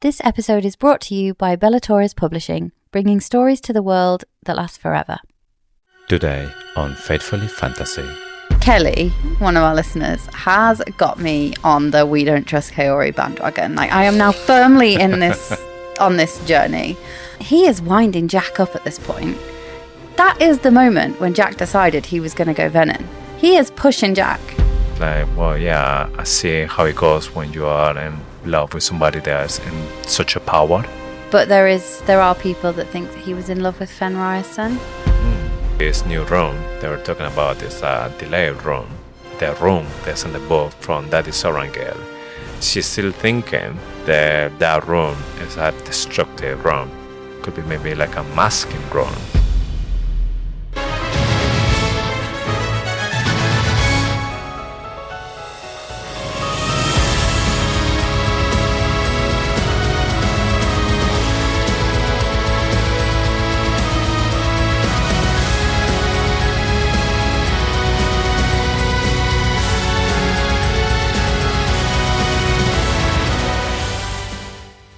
This episode is brought to you by Bellator's Publishing, bringing stories to the world that last forever. Today on Faithfully Fantasy. Kelly, one of our listeners, has got me on the We Don't Trust Kaori bandwagon. I am now firmly in this on this journey. He is winding Jack up at this point. That is the moment when Jack decided he was going to go Venin. He is pushing Jack. I see how it goes when you are in love with somebody that's in such a power. But there are people that think that he was in love with Fen Riorson. This new room they were talking about is a delayed room. The room that's in the book from Daddy Sorangel. She's still thinking that room is a destructive room. Could be maybe like a masking room.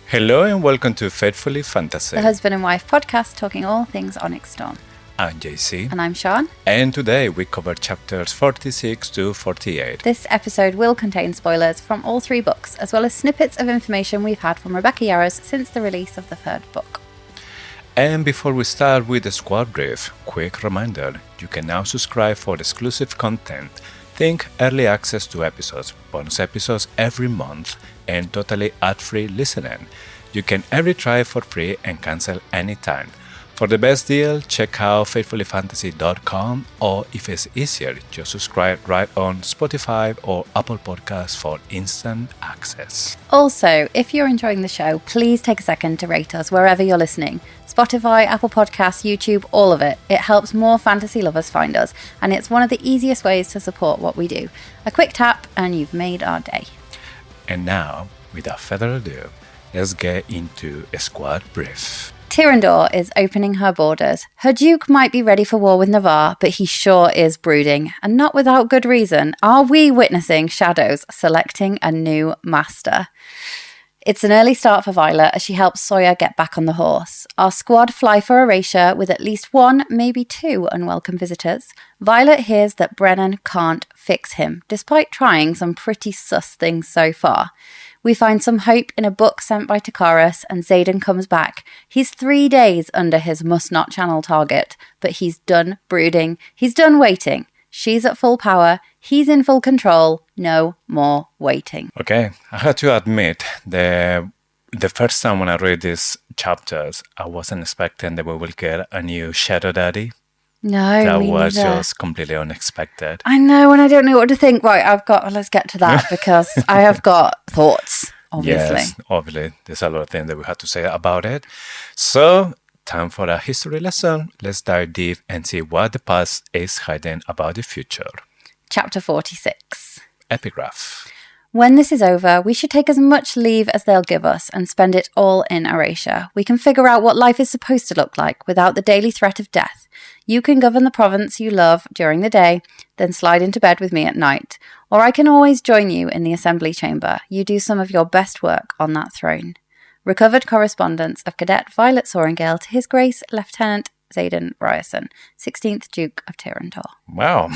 Hello and welcome to Faithfully Fantasy, The husband and wife podcast talking all things Onyx Storm. I'm JC. And I'm Sean. And today we cover chapters 46 to 48. This episode will contain spoilers from all three books, as well as snippets of information we've had from Rebecca Yarros since the release of the third book. And before we start with the squad brief, quick reminder, you can now subscribe for exclusive content. Think early access to episodes, bonus episodes every month, and totally ad-free listening. You can every try for free and cancel anytime. For the best deal, check out faithfullyfantasy.com, or if it's easier, just subscribe right on Spotify or Apple Podcasts for instant access. Also, if you're enjoying the show, please take a second to rate us wherever you're listening. Spotify, Apple Podcasts, YouTube, all of it. It helps more fantasy lovers find us, and it's one of the easiest ways to support what we do. A quick tap and you've made our day. And now, without further ado, let's get into a squad brief. Tyrrendor is opening her borders. Her duke might be ready for war with Navarre, but he sure is brooding, and not without good reason. Are we witnessing Shadows selecting a new master? It's an early start for Violet as she helps Sawyer get back on the horse. Our squad fly for Erasure with at least one, maybe two unwelcome visitors. Violet hears that Brennan can't fix him, despite trying some pretty sus things so far. We find some hope in a book sent by Takaris, and Xaden comes back. He's 3 days under his must-not channel target, but he's done brooding. He's done waiting. She's at full power. He's in full control. No more waiting. Okay, I have to admit, the first time when I read these chapters, I wasn't expecting that we will get a new Shadow Daddy. No, that me was neither. just completely unexpected. I know, and I don't know what to think. Right, let's get to that because I have got thoughts, obviously. Yes, obviously. There's a lot of things that we have to say about it. So, time for a history lesson. Let's dive deep and see what the past is hiding about the future. Chapter 46. Epigraph. When this is over, we should take as much leave as they'll give us and spend it all in Erasure. We can figure out what life is supposed to look like without the daily threat of death. You can govern the province you love during the day, then slide into bed with me at night. Or I can always join you in the assembly chamber. You do some of your best work on that throne. Recovered correspondence of Cadet Violet Sorangel to His Grace Lieutenant Xaden Riorson, 16th Duke of Tyrrendor. Wow.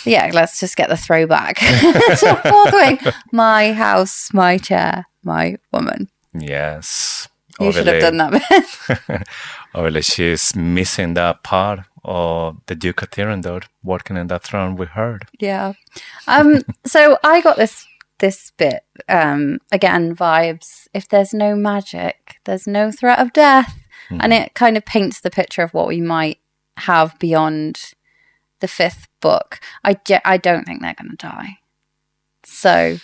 Yeah, let's just get the throwback. So fourth wing, my house, my chair, my woman. Yes. You should have done that bit. Obviously, she's missing that part of the Duke of Tyrrendor working in that throne with her. Yeah. So I got this bit, again, vibes. If there's no magic, there's no threat of death. And it kind of paints the picture of what we might have beyond the fifth book. I don't think they're going to die. So.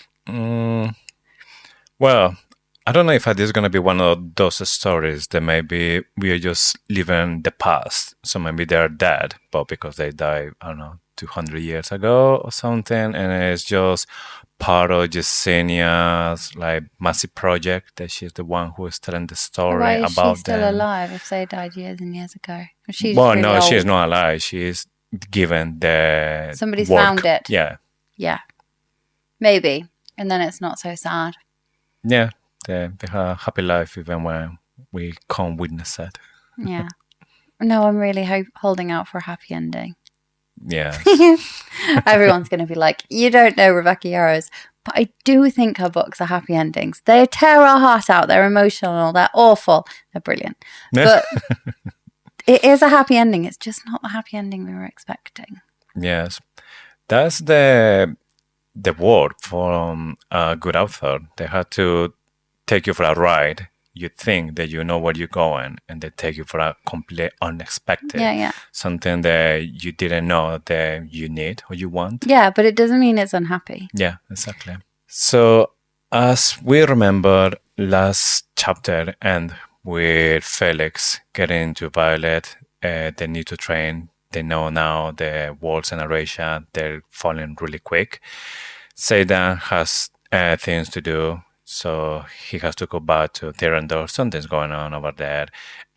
Well, I don't know if this is going to be one of those stories that maybe we are just living the past. So maybe they're dead, but because they died, I don't know, 200 years ago or something. And it's just part of Yesenia's massive project that she's the one who is telling the story Why about is them. she still alive if they died years and years ago? She's Well, really no, old. she's not alive. She's given the Somebody's work. found it. Yeah. Yeah. Maybe. And then it's not so sad. Yeah. They have a happy life even when we can't witness it. Yeah. No, I'm really holding out for a happy ending. Yes. Everyone's going to be like, you don't know Rebecca Yarros. But I do think her books are happy endings. They tear our heart out. They're emotional. They're awful. They're brilliant. But it is a happy ending. It's just not the happy ending we were expecting. Yes. That's the word for a good author. They had to take you for a ride. You think that you know where you're going, and they take you for a complete unexpected. Yeah. Something that you didn't know that you need or you want. Yeah, but it doesn't mean it's unhappy. Yeah, exactly. So, as we remember, last chapter end with Felix getting into Violet. They need to train. They know now the worlds in Aurasia. They're falling really quick. Xaden has things to do. So he has to go back to Tyrrendor. Something's going on over there.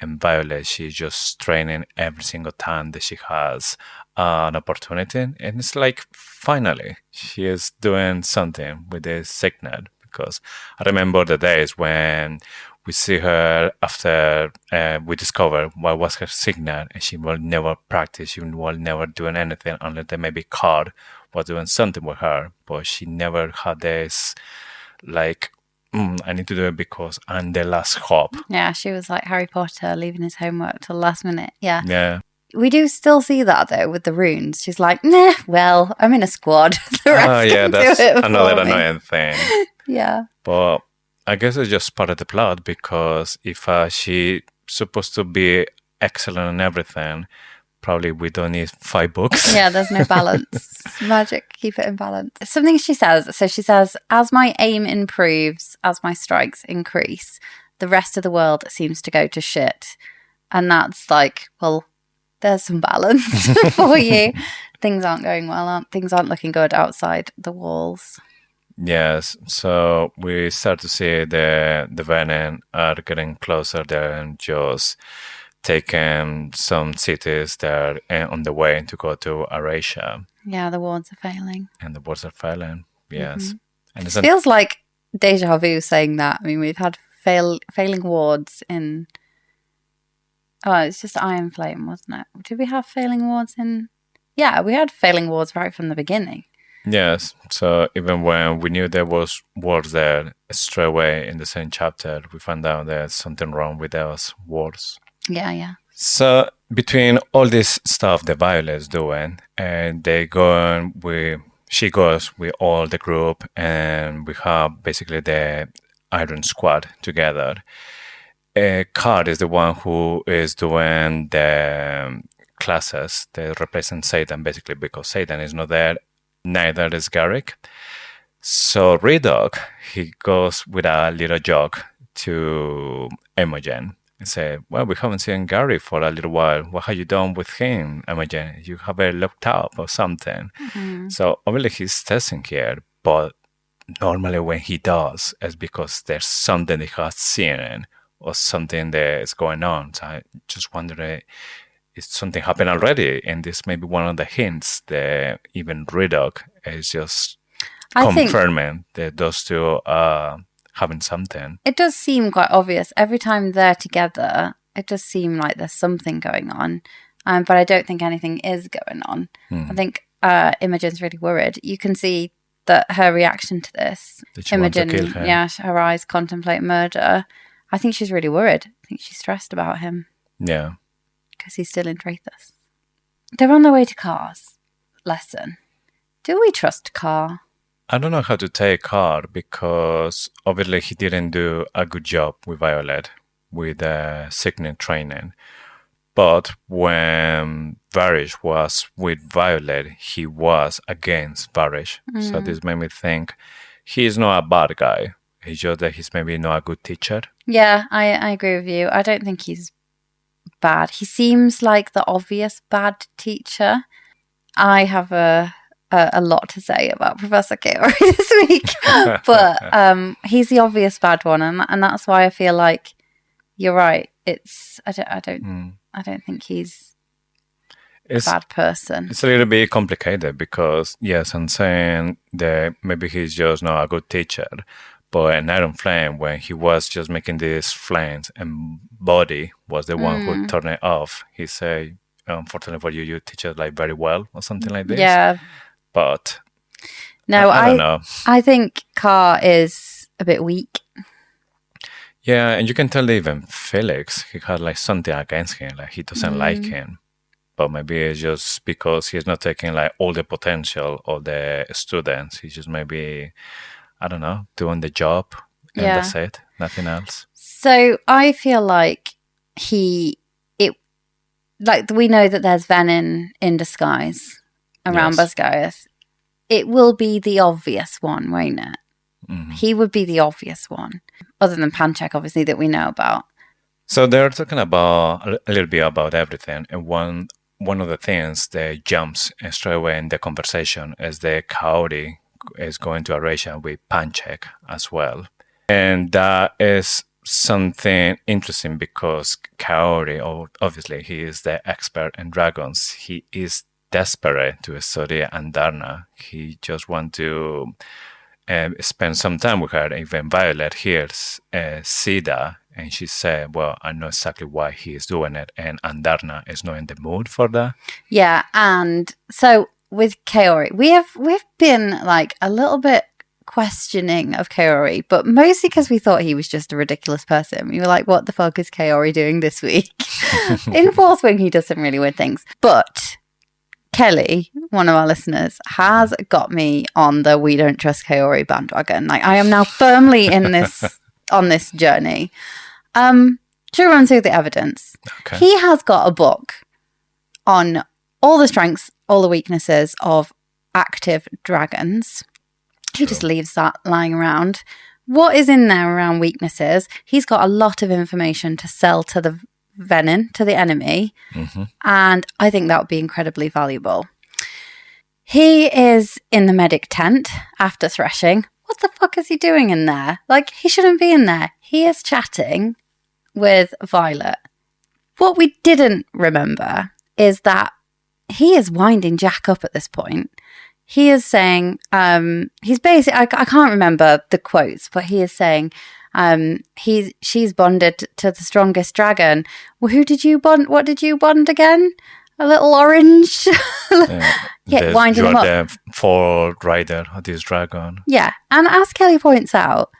And Violet, she's just training every single time that she has an opportunity. And it's like, finally, she is doing something with this signet. Because I remember the days when we see her after we discover what was her signet. And she will never practice. She will never do anything unless there maybe Card was doing something with her. But she never had this, like, I need to do it because I'm the last hope. Yeah, she was like Harry Potter, leaving his homework till the last minute. Yeah. We do still see that, though, with the runes. She's like, nah, well, I'm in a squad. The rest can that's do it another for me. annoying thing. Yeah. But I guess it's just part of the plot, because if she's supposed to be excellent in everything, probably we don't need 5 books. Yeah, there's no balance. Magic, keep it in balance. Something she says, so she says, as my aim improves, as my strikes increase, the rest of the world seems to go to shit. And that's like, well, there's some balance for you. Things aren't going well, things aren't looking good outside the walls. Yes, so we start to see the Venin are getting closer there and just taken some cities there on the way to go to Aurasia. Yeah, the wards are failing. And the wards are failing, yes. And It feels like deja vu saying that. I mean, we've had failing wards in... Oh, it's just Iron Flame, wasn't it? Did we have failing wards in... Yeah, we had failing wards right from the beginning. Yes, so even when we knew there was wards there, straight away in the same chapter, we found out there's something wrong with those wards. Yeah. So between all this stuff that Violet's doing, and she goes with all the group, and we have basically the Iron Squad together. Card is the one who is doing the classes that represent Xaden, basically, because Xaden is not there. Neither is Aaric. So Redog, he goes with a little joke to Imogen and say, well, we haven't seen Aaric for a little while. What have you done with him, Imogen? You have looked up or something. Mm-hmm. So obviously he's testing here, but normally when he does, it's because there's something he has seen or something that is going on. So I just wonder if something happened already, and this may be one of the hints that even Redog is just confirming that those two are having something. It does seem quite obvious. Every time they're together, it does seem like there's something going on. But I don't think anything is going on. I think Imogen's really worried. You can see that her reaction to this, Imogen, her eyes contemplate murder. I think she's really worried. I think she's stressed about him. Yeah. Because he's still in Drathus. They're on their way to Car's lesson. Do we trust Car? I don't know how to take Car, because obviously he didn't do a good job with Violet with the signet training. But when Varish was with Violet, he was against Varish. So this made me think he's not a bad guy. It's just that he's maybe not a good teacher. Yeah, I agree with you. I don't think he's bad. He seems like the obvious bad teacher. I have a lot to say about Professor Kaori this week, but he's the obvious bad one, and that's why I feel like you're right. I don't think he's a bad person. It's a little bit complicated because yes, I'm saying that maybe he's just not a good teacher, But an Iron Flame, when he was just making these flames and Body was the one who turned it off, he said, unfortunately for you, you teach it like very well or something like this. Yeah. But no, I don't know. I think Car is a bit weak. Yeah, and you can tell that even Felix, he had like something against him, like he doesn't like him. But maybe it's just because he's not taking like all the potential of the students. He's just maybe, I don't know, doing the job and that's it, nothing else. So I feel like we know that there's Venin in disguise around Basgaiath. It will be the obvious one, won't it? Mm-hmm. He would be the obvious one, other than Panchek, obviously, that we know about. So they're talking about a little bit about everything, and one of the things that jumps straight away in the conversation is that Kaori is going to a ration with Panchek as well. And that is something interesting because Kaori, obviously, he is the expert in dragons. He is desperate to study Andarna. He just wants to spend some time with her. Even Violet hears Sida, and she said, well, I know exactly why he is doing it, and Andarna is not in the mood for that. Yeah, and so with Kaori, we've been like a little bit questioning of Kaori, but mostly because we thought he was just a ridiculous person. We were like, what the fuck is Kaori doing this week? In Fourth Wing, he does some really weird things. But Kelly, one of our listeners, has got me on the we don't trust Kaori bandwagon. Like, I am now firmly in this on this journey. To run through the evidence, he has got a book on all the strengths, all the weaknesses of active dragons. He just leaves that lying around. What is in there around weaknesses? He's got a lot of information to sell to the Venin, to the enemy, and I think that would be incredibly valuable. He is in the medic tent after threshing. What the fuck is he doing in there? Like, he shouldn't be in there. He is chatting with Violet. What we didn't remember is that he is winding Jack up at this point. He is saying, he's basically, I can't remember the quotes, but he is saying, she's bonded to the strongest dragon. Well, who did you bond? What did you bond again? A little orange? Winding him up. You're the fourth rider of this dragon. Yeah, and as Kelly points out,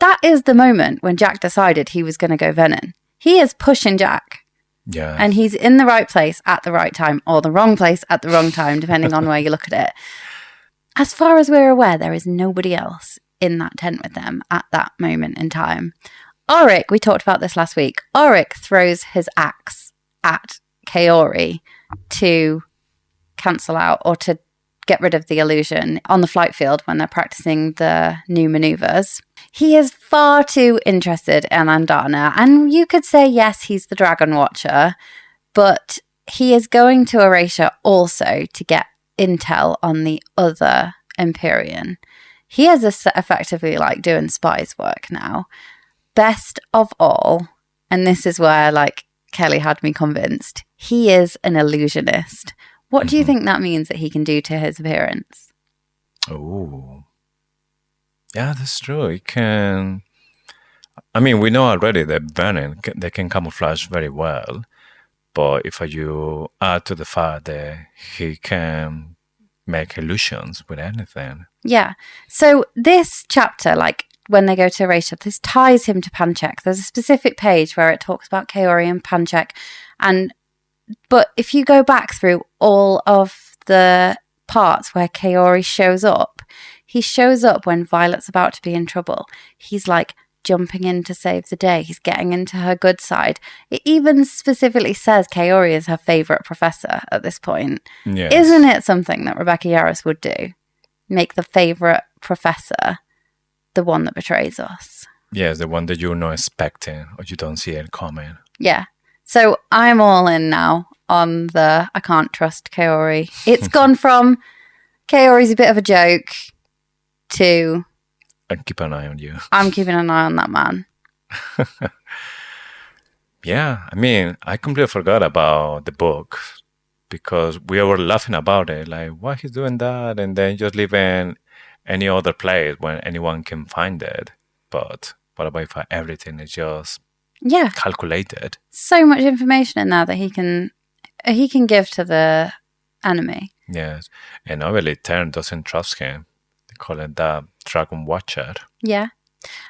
that is the moment when Jack decided he was going to go Venin. He is pushing Jack. Yeah. And he's in the right place at the right time, or the wrong place at the wrong time, depending on where you look at it. As far as we're aware, there is nobody else in that tent with them at that moment in time. Aaric, we talked about this last week. Aaric throws his axe at Kaori to cancel out or to get rid of the illusion on the flight field when they're practicing the new maneuvers. He is far too interested in Andarna, and you could say, yes, he's the Dragon Watcher, but he is going to Erasure also to get intel on the other Empyrean. He is effectively like doing spies work now. Best of all, and this is where like Kelly had me convinced, he is an illusionist. What do you think that means that he can do to his appearance? Oh, yeah, that's true. He can. I mean, we know already that Venin, they can camouflage very well. But if you add to the fact that he can make illusions with anything. Yeah. So this chapter, like when they go to Erasure, this ties him to Panchek. There's a specific page where it talks about Kaori and Panchek. But if you go back through all of the parts where Kaori shows up, he shows up when Violet's about to be in trouble. He's like jumping in to save the day. He's getting into her good side. It even specifically says Kaori is her favourite professor at this point. Yes. Isn't it something that Rebecca Yarros would do? Make the favourite professor the one that betrays us. Yes, the one that you're not expecting or you don't see it coming. Yeah. So I'm all in now on the I can't trust Kaori. It's gone from Kaori's a bit of a joke to And keep an eye on you. I'm keeping an eye on that man. Yeah, I mean, I completely forgot about the book because we were laughing about it. Like, why he's doing that? And then just leaving any other place when anyone can find it. But what about if everything is just calculated? So much information in there that he can give to the enemy. Yes, and obviously Tern doesn't trust him. They call it the Dragon Watcher. Yeah,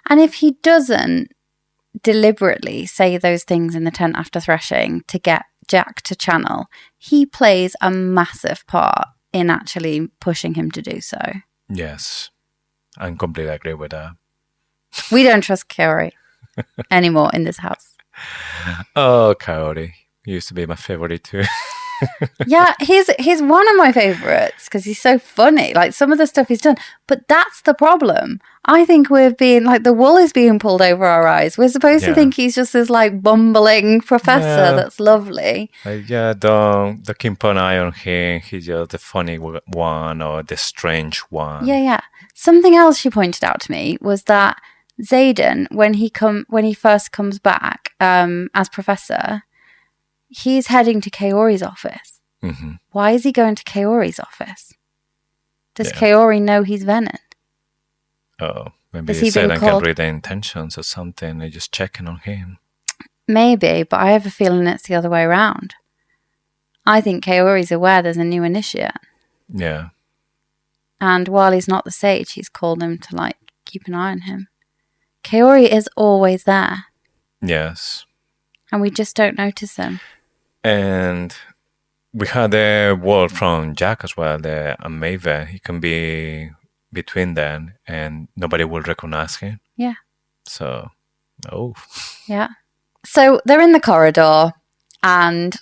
and if he doesn't deliberately say those things in the tent after threshing to get Jack to channel, he plays a massive part in actually pushing him to do so. Yes, I completely agree with that. We don't trust Kaori anymore in this house. Oh, Kaori. He used to be my favorite too. Yeah, he's one of my favorites because he's so funny. Like some of the stuff he's done, but that's the problem. I think we're being like the wool is being pulled over our eyes. We're supposed to think he's just this like bumbling professor that's lovely. Don't keep an eye on him. He's just the funny one or the strange one. Yeah. Something else she pointed out to me was that Xaden, when he first comes back as professor, he's heading to Kaori's office. Mm-hmm. Why is he going to Kaori's office? Does Kaori know he's Venin? Oh, maybe Xaden can read the intentions or something. They're just checking on him. Maybe, but I have a feeling it's the other way around. I think Kaori's aware there's a new initiate. Yeah. And while he's not the sage, he's called him to like keep an eye on him. Kaori is always there. Yes. And we just don't notice him. And we had a word from Jack as well, the Maven. He can be between them and nobody will recognize him. Yeah. So, Yeah. So they're in the corridor and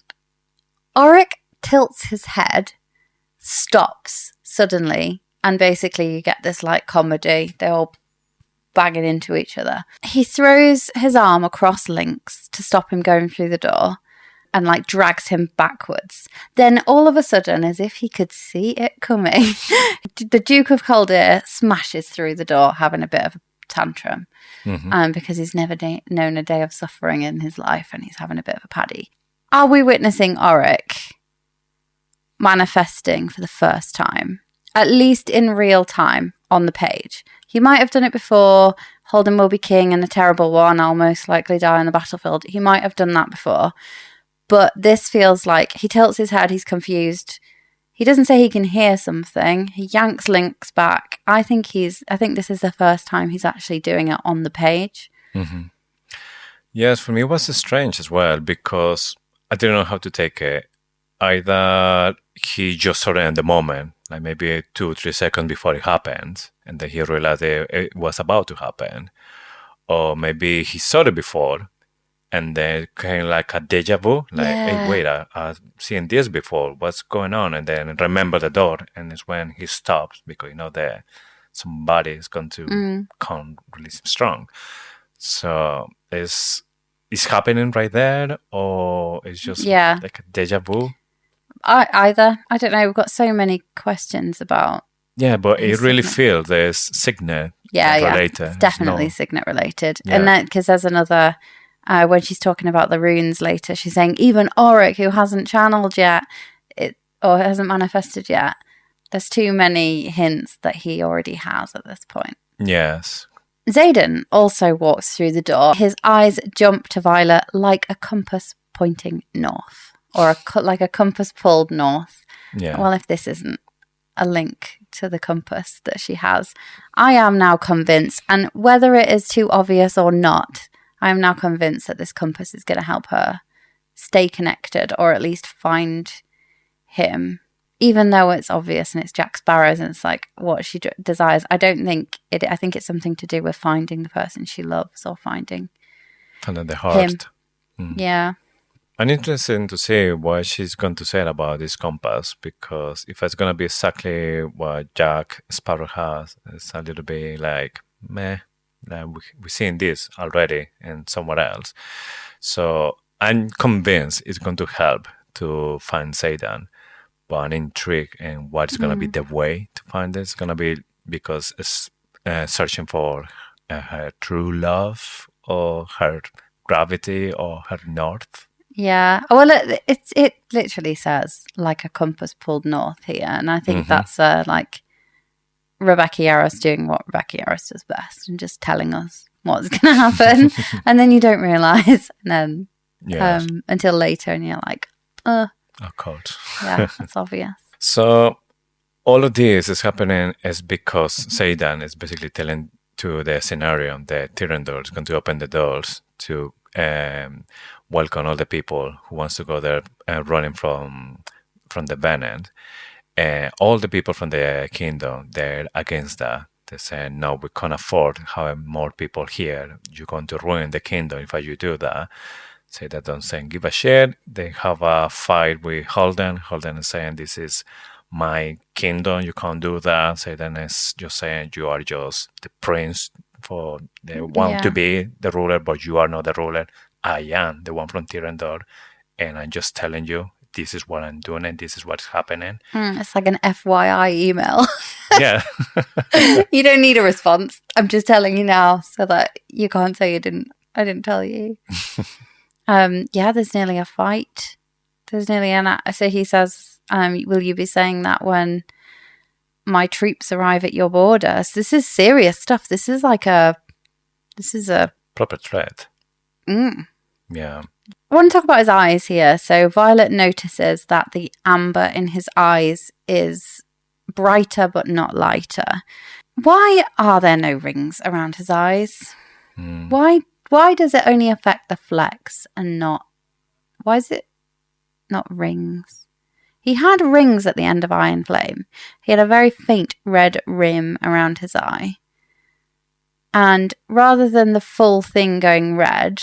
Aaric tilts his head, stops suddenly, and basically you get this like comedy. They're all banging into each other. He throws his arm across Lynx to stop him going through the door and like drags him backwards. Then all of a sudden, as if he could see it coming, the Duke of Kaldare smashes through the door, having a bit of a tantrum because he's never known a day of suffering in his life and he's having a bit of a paddy. Are we witnessing Aaric manifesting for the first time, at least in real time on the page? He might have done it before. Holden will be king and a terrible one. I'll most likely die on the battlefield. He might have done that before. But this feels like he tilts his head. He's confused. He doesn't say he can hear something. He yanks Lynx back. I think this is the first time he's actually doing it on the page. Mm-hmm. Yes, for me it was strange as well because I didn't know how to take it. Either he just saw it in the moment, like maybe 2-3 seconds before it happened, and then he realized it was about to happen. Or maybe he saw it before, and then kind of like a deja vu, like, hey, wait, I've seen this before, what's going on? And then remember the door, and it's when he stops, because, that somebody is going to come really strong. So it's happening right there, or it's just like a deja vu? Either. I don't know. We've got so many questions about. Yeah, but it really feels there's signet related. It's definitely signet related. Yeah. And then, because there's another, when she's talking about the runes later, she's saying even Aaric, who hasn't channeled yet, or hasn't manifested yet, there's too many hints that he already has at this point. Yes. Xaden also walks through the door. His eyes jump to Violet like a compass pointing north. Or like a compass pulled north. Yeah. Well, if this isn't a link to the compass that she has, I am now convinced, and whether it is too obvious or not, I am now convinced that this compass is going to help her stay connected, or at least find him, even though it's obvious and it's Jack Sparrow's and it's like what she desires. I don't think it. I think it's something to do with finding the person she loves or finding the heart. Him. Yeah. I'm interested to see what she's going to say about this compass, because if it's going to be exactly what Jack Sparrow has, it's a little bit like, meh, we've seen this already and somewhere else. So I'm convinced it's going to help to find Xaden, but I'm intrigued in what is going to be the way to find it. It's going to be because it's searching for her true love, or her gravity, or her north. Yeah, well, it literally says like a compass pulled north here, and I think that's like Rebecca Yarros doing what Rebecca Yarros does best and just telling us what's going to happen. And then you don't realise. And then until later and you're like, oh, God. Yeah, that's obvious. So all of this is happening is because Xaden is basically telling to the scenario that Tyrandor is going to open the doors to welcome all the people who wants to go there running from the Venin. All the people from the kingdom, they're against that. They say, no, we can't afford having more people here. You're going to ruin the kingdom if you do that. Say that don't say give a shit. They have a fight with Holden. Holden is saying this is my kingdom. You can't do that. Xaden is just saying you are just the prince for they want to be the ruler, but you are not the ruler. I am the one from Tyrandor, and I'm just telling you this is what I'm doing and this is what's happening. It's like an FYI email. Yeah. You don't need a response. I'm just telling you now so that you can't say I didn't tell you. There's nearly a fight. There's nearly so he says, will you be saying that when my troops arrive at your borders? This is serious stuff. This is a proper threat. Yeah. I want to talk about his eyes here. So Violet notices that the amber in his eyes is brighter but not lighter. Why are there no rings around his eyes? Why does it only affect the flecks and not... Why is it not rings? He had rings at the end of Iron Flame. He had a very faint red rim around his eye. And rather than the full thing going red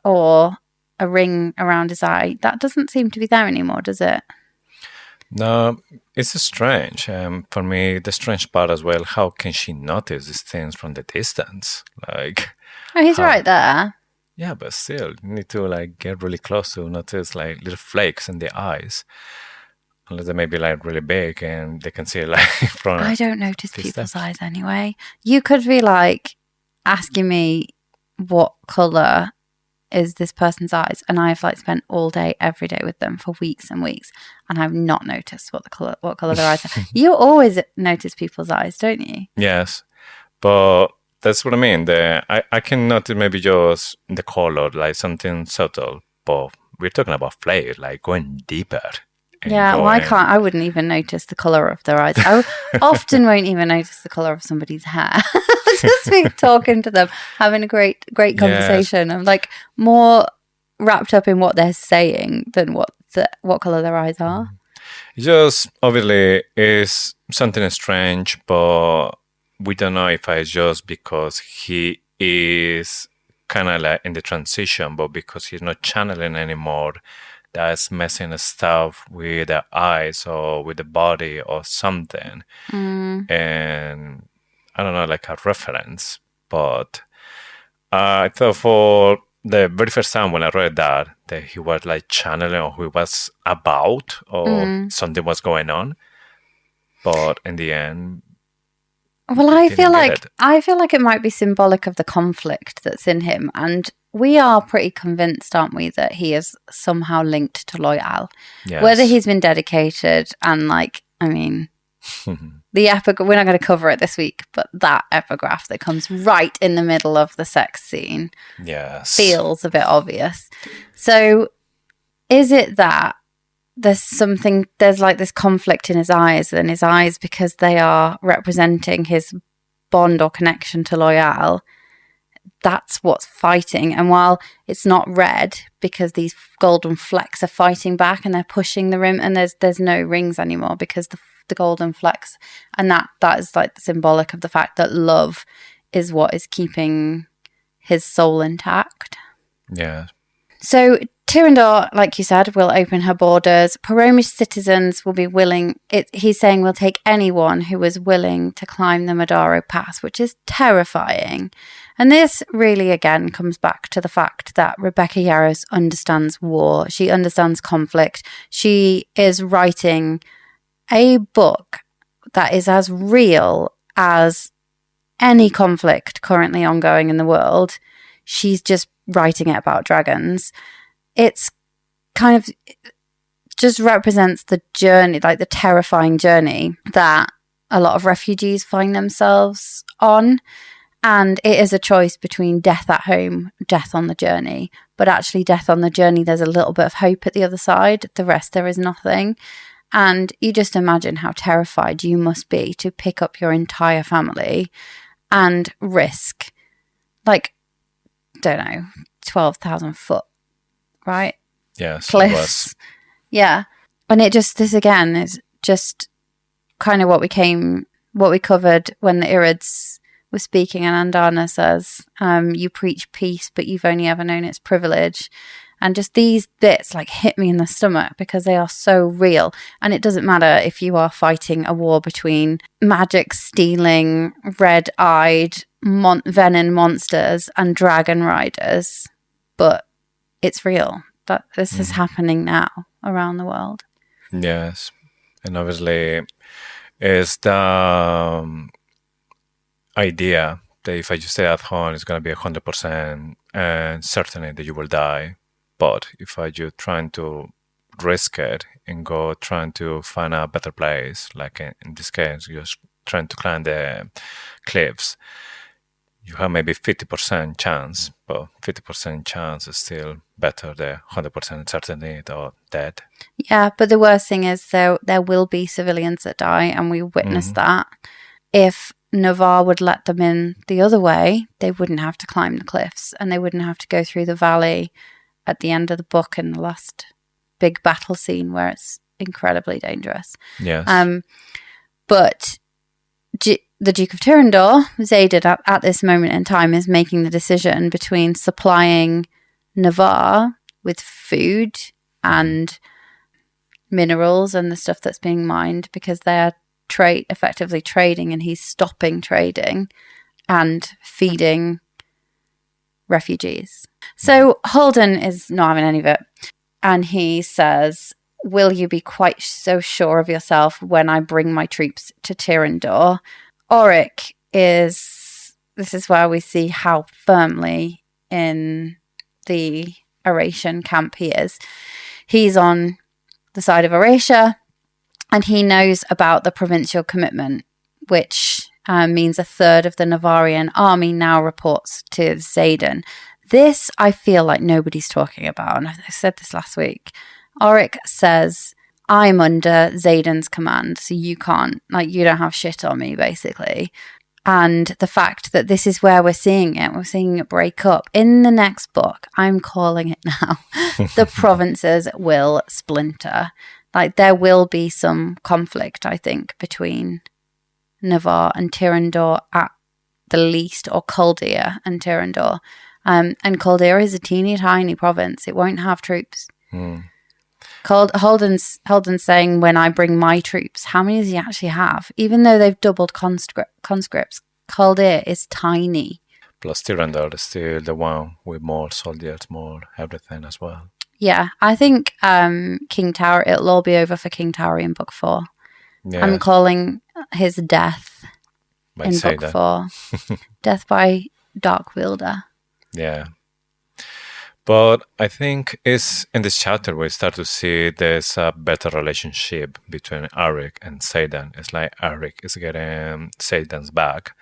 or a ring around his eye, that doesn't seem to be there anymore, does it? No, it's strange. For me, the strange part as well, how can she notice these things from the distance? He's right there. Yeah, but still, you need to get really close to notice little flakes in the eyes. Unless they may be really big and they can see it from... I don't notice people's eyes anyway. You could be asking me what colour is this person's eyes, and I've spent all day every day with them for weeks and weeks, and I've not noticed what colour their eyes are. You always notice people's eyes, don't you? Yes, but that's what I mean. I can notice maybe just the color, something subtle, but we're talking about flake, going deeper. Yeah, well, I wouldn't even notice the colour of their eyes. I often won't even notice the colour of somebody's hair. Just be talking to them, having a great conversation. Yes. I'm more wrapped up in what they're saying than what colour their eyes are. It just obviously is something strange, but we don't know if it's just because he is kind of in the transition, but because he's not channeling anymore, that's messing stuff with the eyes or with the body or something. And I don't know, a reference. But I thought for the very first time when I read that he was channeling or who was about or something was going on. But in the end... Well, I feel like it might be symbolic of the conflict that's in him, and we are pretty convinced, aren't we, that he is somehow linked to Loyal. Yes. Whether he's been dedicated and the epigraph, we're not going to cover it this week, but that epigraph that comes right in the middle of the sex scene, yes, feels a bit obvious. So is it that there's this conflict in his eyes, because they are representing his bond or connection to Loyal, that's what's fighting. And while it's not red because these golden flecks are fighting back and they're pushing the rim, and there's no rings anymore because the golden flecks, and that is symbolic of the fact that love is what is keeping his soul intact. Yeah. So Tyrandor, like you said, will open her borders. Poromish citizens will be willing. He's saying we'll take anyone who is willing to climb the Madaro Pass, which is terrifying. And this really, again, comes back to the fact that Rebecca Yarros understands war. She understands conflict. She is writing a book that is as real as any conflict currently ongoing in the world. She's just writing it about dragons. It's kind of just represents the journey, the terrifying journey that a lot of refugees find themselves on. And it is a choice between death at home, death on the journey. But actually, death on the journey, there's a little bit of hope at the other side. The rest, there is nothing. And you just imagine how terrified you must be to pick up your entire family and risk, like, don't know, 12,000 foot, right? Yes. Cliffs. Yeah. And this again is just kind of what we covered when the Irids were speaking, and Andana says, you preach peace, but you've only ever known its privilege. And just these bits like hit me in the stomach because they are so real. And it doesn't matter if you are fighting a war between magic stealing, red-eyed Venin monsters and dragon riders, but it's real. That this is happening now around the world. Yes. And obviously it's the idea that if you stay at home, it's going to be 100% and certainly that you will die. But if you're trying to risk it and go trying to find a better place, like in this case, you're trying to climb the cliffs, you have maybe 50% chance, but 50% chance is still better than 100% certainty or dead. Yeah, but the worst thing is there will be civilians that die, and we witnessed that. If Navarre would let them in the other way, they wouldn't have to climb the cliffs, and they wouldn't have to go through the valley at the end of the book in the last big battle scene where it's incredibly dangerous. Yes. But the Duke of Tyrrendor, Xaden, at this moment in time, is making the decision between supplying Navarre with food and minerals and the stuff that's being mined, because they are effectively trading, and he's stopping trading and feeding refugees. So Holden is not having any of it, and he says, will you be quite so sure of yourself when I bring my troops to Tyrrendor? Aaric this is where we see how firmly in the Aarician camp he is. He's on the side of Aaracia, and he knows about the provincial commitment, which means a third of the Navarian army now reports to Xaden. This, I feel like nobody's talking about, and I said this last week. Aaric says, I'm under Xaden's command, so you don't have shit on me, basically. And the fact that this is where we're seeing it break up. In the next book, I'm calling it now, the provinces will splinter. Like, there will be some conflict, I think, between Navarre and Tyrrendor at the least, or Kaldea and Tyrrendor. And Kaldea is a teeny tiny province. It won't have troops. Holden's saying, when I bring my troops, how many does he actually have? Even though they've doubled conscripts, Kaldea is tiny. Plus Tyrrendor is still the one with more soldiers, more everything as well. Yeah, I think King Tauri, it'll all be over for King Tauri in book 4. Yeah. I'm calling his death in book 4. Death by Dark Wielder. Yeah. But I think it's in this chapter we start to see there's a better relationship between Aaric and Xaden. It's like Aaric is getting Xaden's back,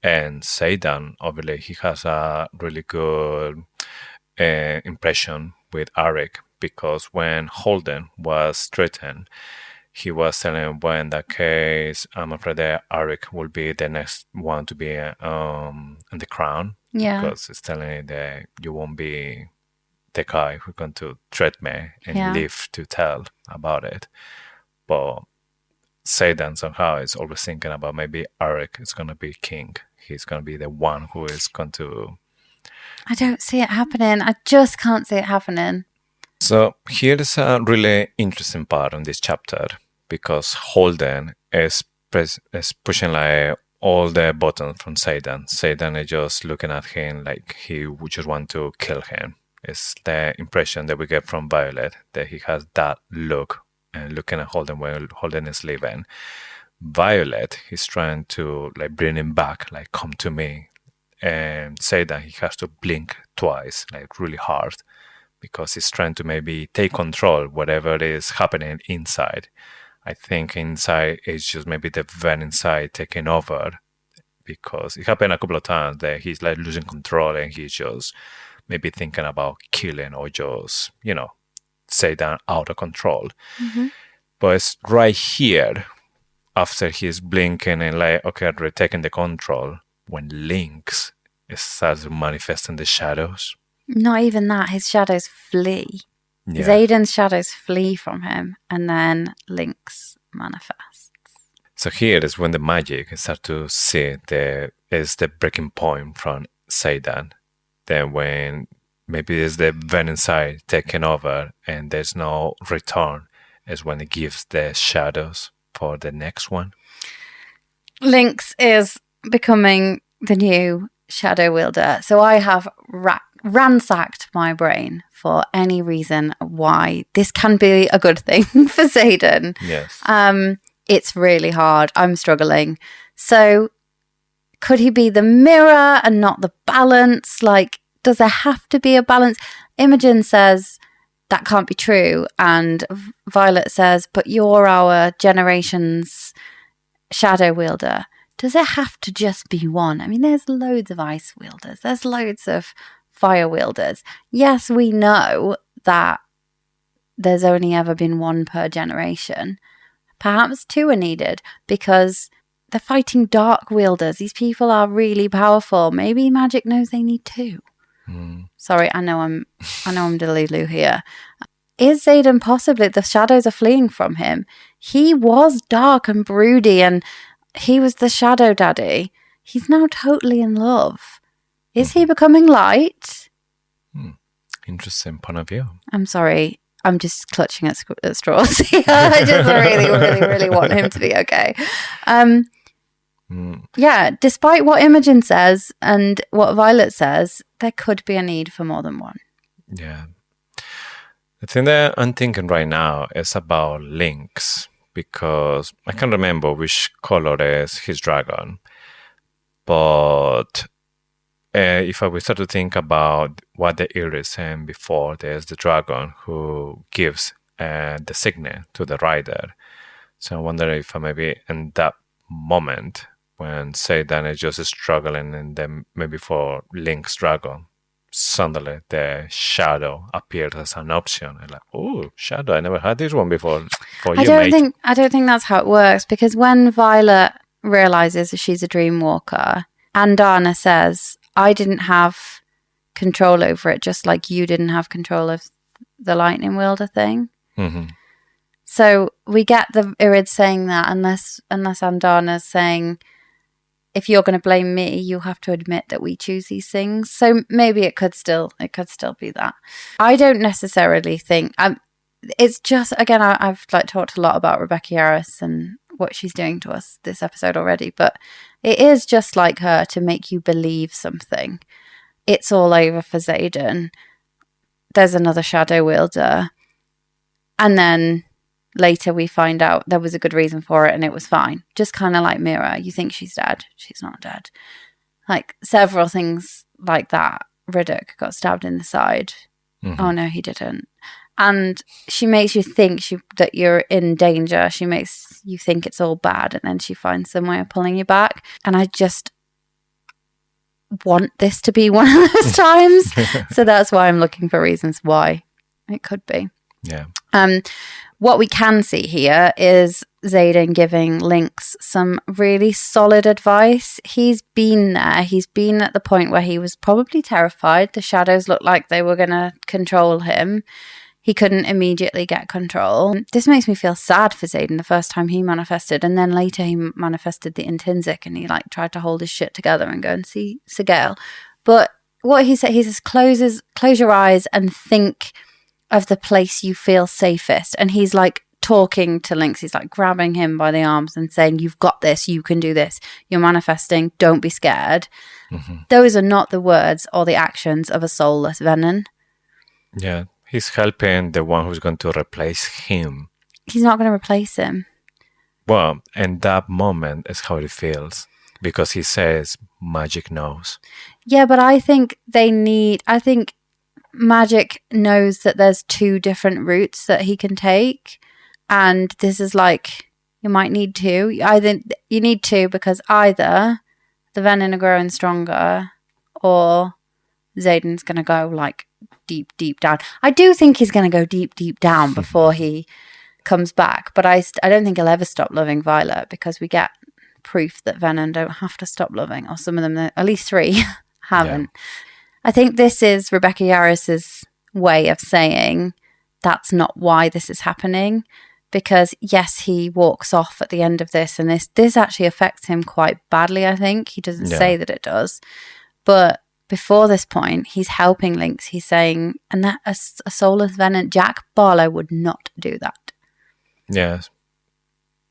and Xaden, obviously, he has a really good impression with Aaric, because when Holden was threatened, he was telling him, well, in that case, I'm afraid that Aaric will be the next one to be in the crown. Yeah. Because it's telling you that you won't be the guy who's going to threat me and live to tell about it. But Xaden somehow is always thinking about maybe Aaric is going to be king. He's going to be the one who is going to... I don't see it happening. I just can't see it happening. So here's a really interesting part in this chapter, because Holden is pushing like all the buttons from Xaden. Xaden is just looking at him like he would just want to kill him. It's the impression that we get from Violet, that he has that look and looking at Holden when Holden is leaving. Violet, he's trying to like bring him back, like come to me, and say that he has to blink twice, like really hard, because he's trying to maybe take control whatever is happening inside. I think inside it's just maybe the Venin side taking over, because it happened a couple of times that he's like losing control and he's just maybe thinking about killing or just, Xaden out of control. But it's right here, after he's blinking and like, okay, we're taking the control, when Lynx starts manifesting the shadows. Not even that, his shadows flee. Yeah. Xaden's shadows flee from him, and then Lynx manifests. So here is when the magic starts to see is the breaking point from Xaden. Then when maybe it's the Venin side taking over and there's no return, is when it gives the shadows for the next one. Lynx is becoming the new shadow wielder. So I have ransacked my brain for any reason why this can be a good thing for Xaden. Yes. It's really hard. I'm struggling. So could he be the mirror and not the balance? Like, does there have to be a balance? Imogen says that can't be true. And Violet says, but you're our generation's shadow wielder. Does it have to just be one? I mean, there's loads of ice wielders. There's loads of fire wielders. Yes, we know that there's only ever been one per generation. Perhaps two are needed because they're fighting dark wielders. These people are really powerful. Maybe magic knows they need two. Sorry, I know I'm delulu here. Is Xaden possibly, the shadows are fleeing from him? He was dark and broody and he was the shadow daddy. He's now totally in love. Is he becoming light? Interesting point of view. I'm sorry. I'm just clutching at straws here. I just really, really, really want him to be okay. Yeah, despite what Imogen says and what Violet says, there could be a need for more than one. Yeah. The thing that I'm thinking right now is about Lynx, because I can't remember which color is his dragon. But if we start to think about what the Iris saying before, there's the dragon who gives the signet to the rider. So I wonder if maybe in that moment when Xaden is just struggling, and then maybe for Lynx dragon, suddenly the shadow appeared as an option. And like, oh, shadow! I never had this one before. I don't think that's how it works, because when Violet realizes that she's a dream walker, Andana says, "I didn't have control over it, just like you didn't have control of the lightning wielder thing." So we get the Irid saying that, unless Andana's saying, if you're going to blame me, you have to admit that we choose these things. So maybe it could still be that. I don't necessarily think. It's just, again, I've talked a lot about Rebecca Yarros and what she's doing to us this episode already, but it is just like her to make you believe something. It's all over for Xaden. There's another shadow wielder, and then later we find out there was a good reason for it and it was fine. Just kind of like Mira. You think she's dead. She's not dead. Like several things like that. Riddick got stabbed in the side. Oh no, he didn't. And she makes you think that you're in danger. She makes you think it's all bad, and then she finds some way of pulling you back. And I just want this to be one of those times. So that's why I'm looking for reasons why it could be. Yeah. What we can see here is Xaden giving Lynx some really solid advice. He's been there. He's been at the point where he was probably terrified. The shadows looked like they were going to control him. He couldn't immediately get control. This makes me feel sad for Xaden the first time he manifested, and then later he manifested the intrinsic, and he tried to hold his shit together and go and see Sigale. But what he says, close your eyes and think of the place you feel safest. And he's talking to Lynx. He's grabbing him by the arms and saying, you've got this, you can do this, you're manifesting, don't be scared. Those are not the words or the actions of a soulless Venin. Yeah, he's helping the one who's going to replace him. He's not going to replace him. Well, in that moment is how it feels, because he says magic knows. Yeah, but I think magic knows that there's two different routes that he can take. And this is like, you might need two. You need two because either the Venin are growing stronger or Xaden's going to go like deep, deep down. I do think he's going to go deep, deep down before he comes back. But I don't think he'll ever stop loving Violet because we get proof that Venin don't have to stop loving, or some of them, at least 3, haven't. Yeah. I think this is Rebecca Yarros's way of saying that's not why this is happening. Because yes, he walks off at the end of this, and this actually affects him quite badly, I think. He doesn't say that it does. But before this point, he's helping Lynx. He's saying, and that a soulless Venin, Jack Barlow would not do that. Yes.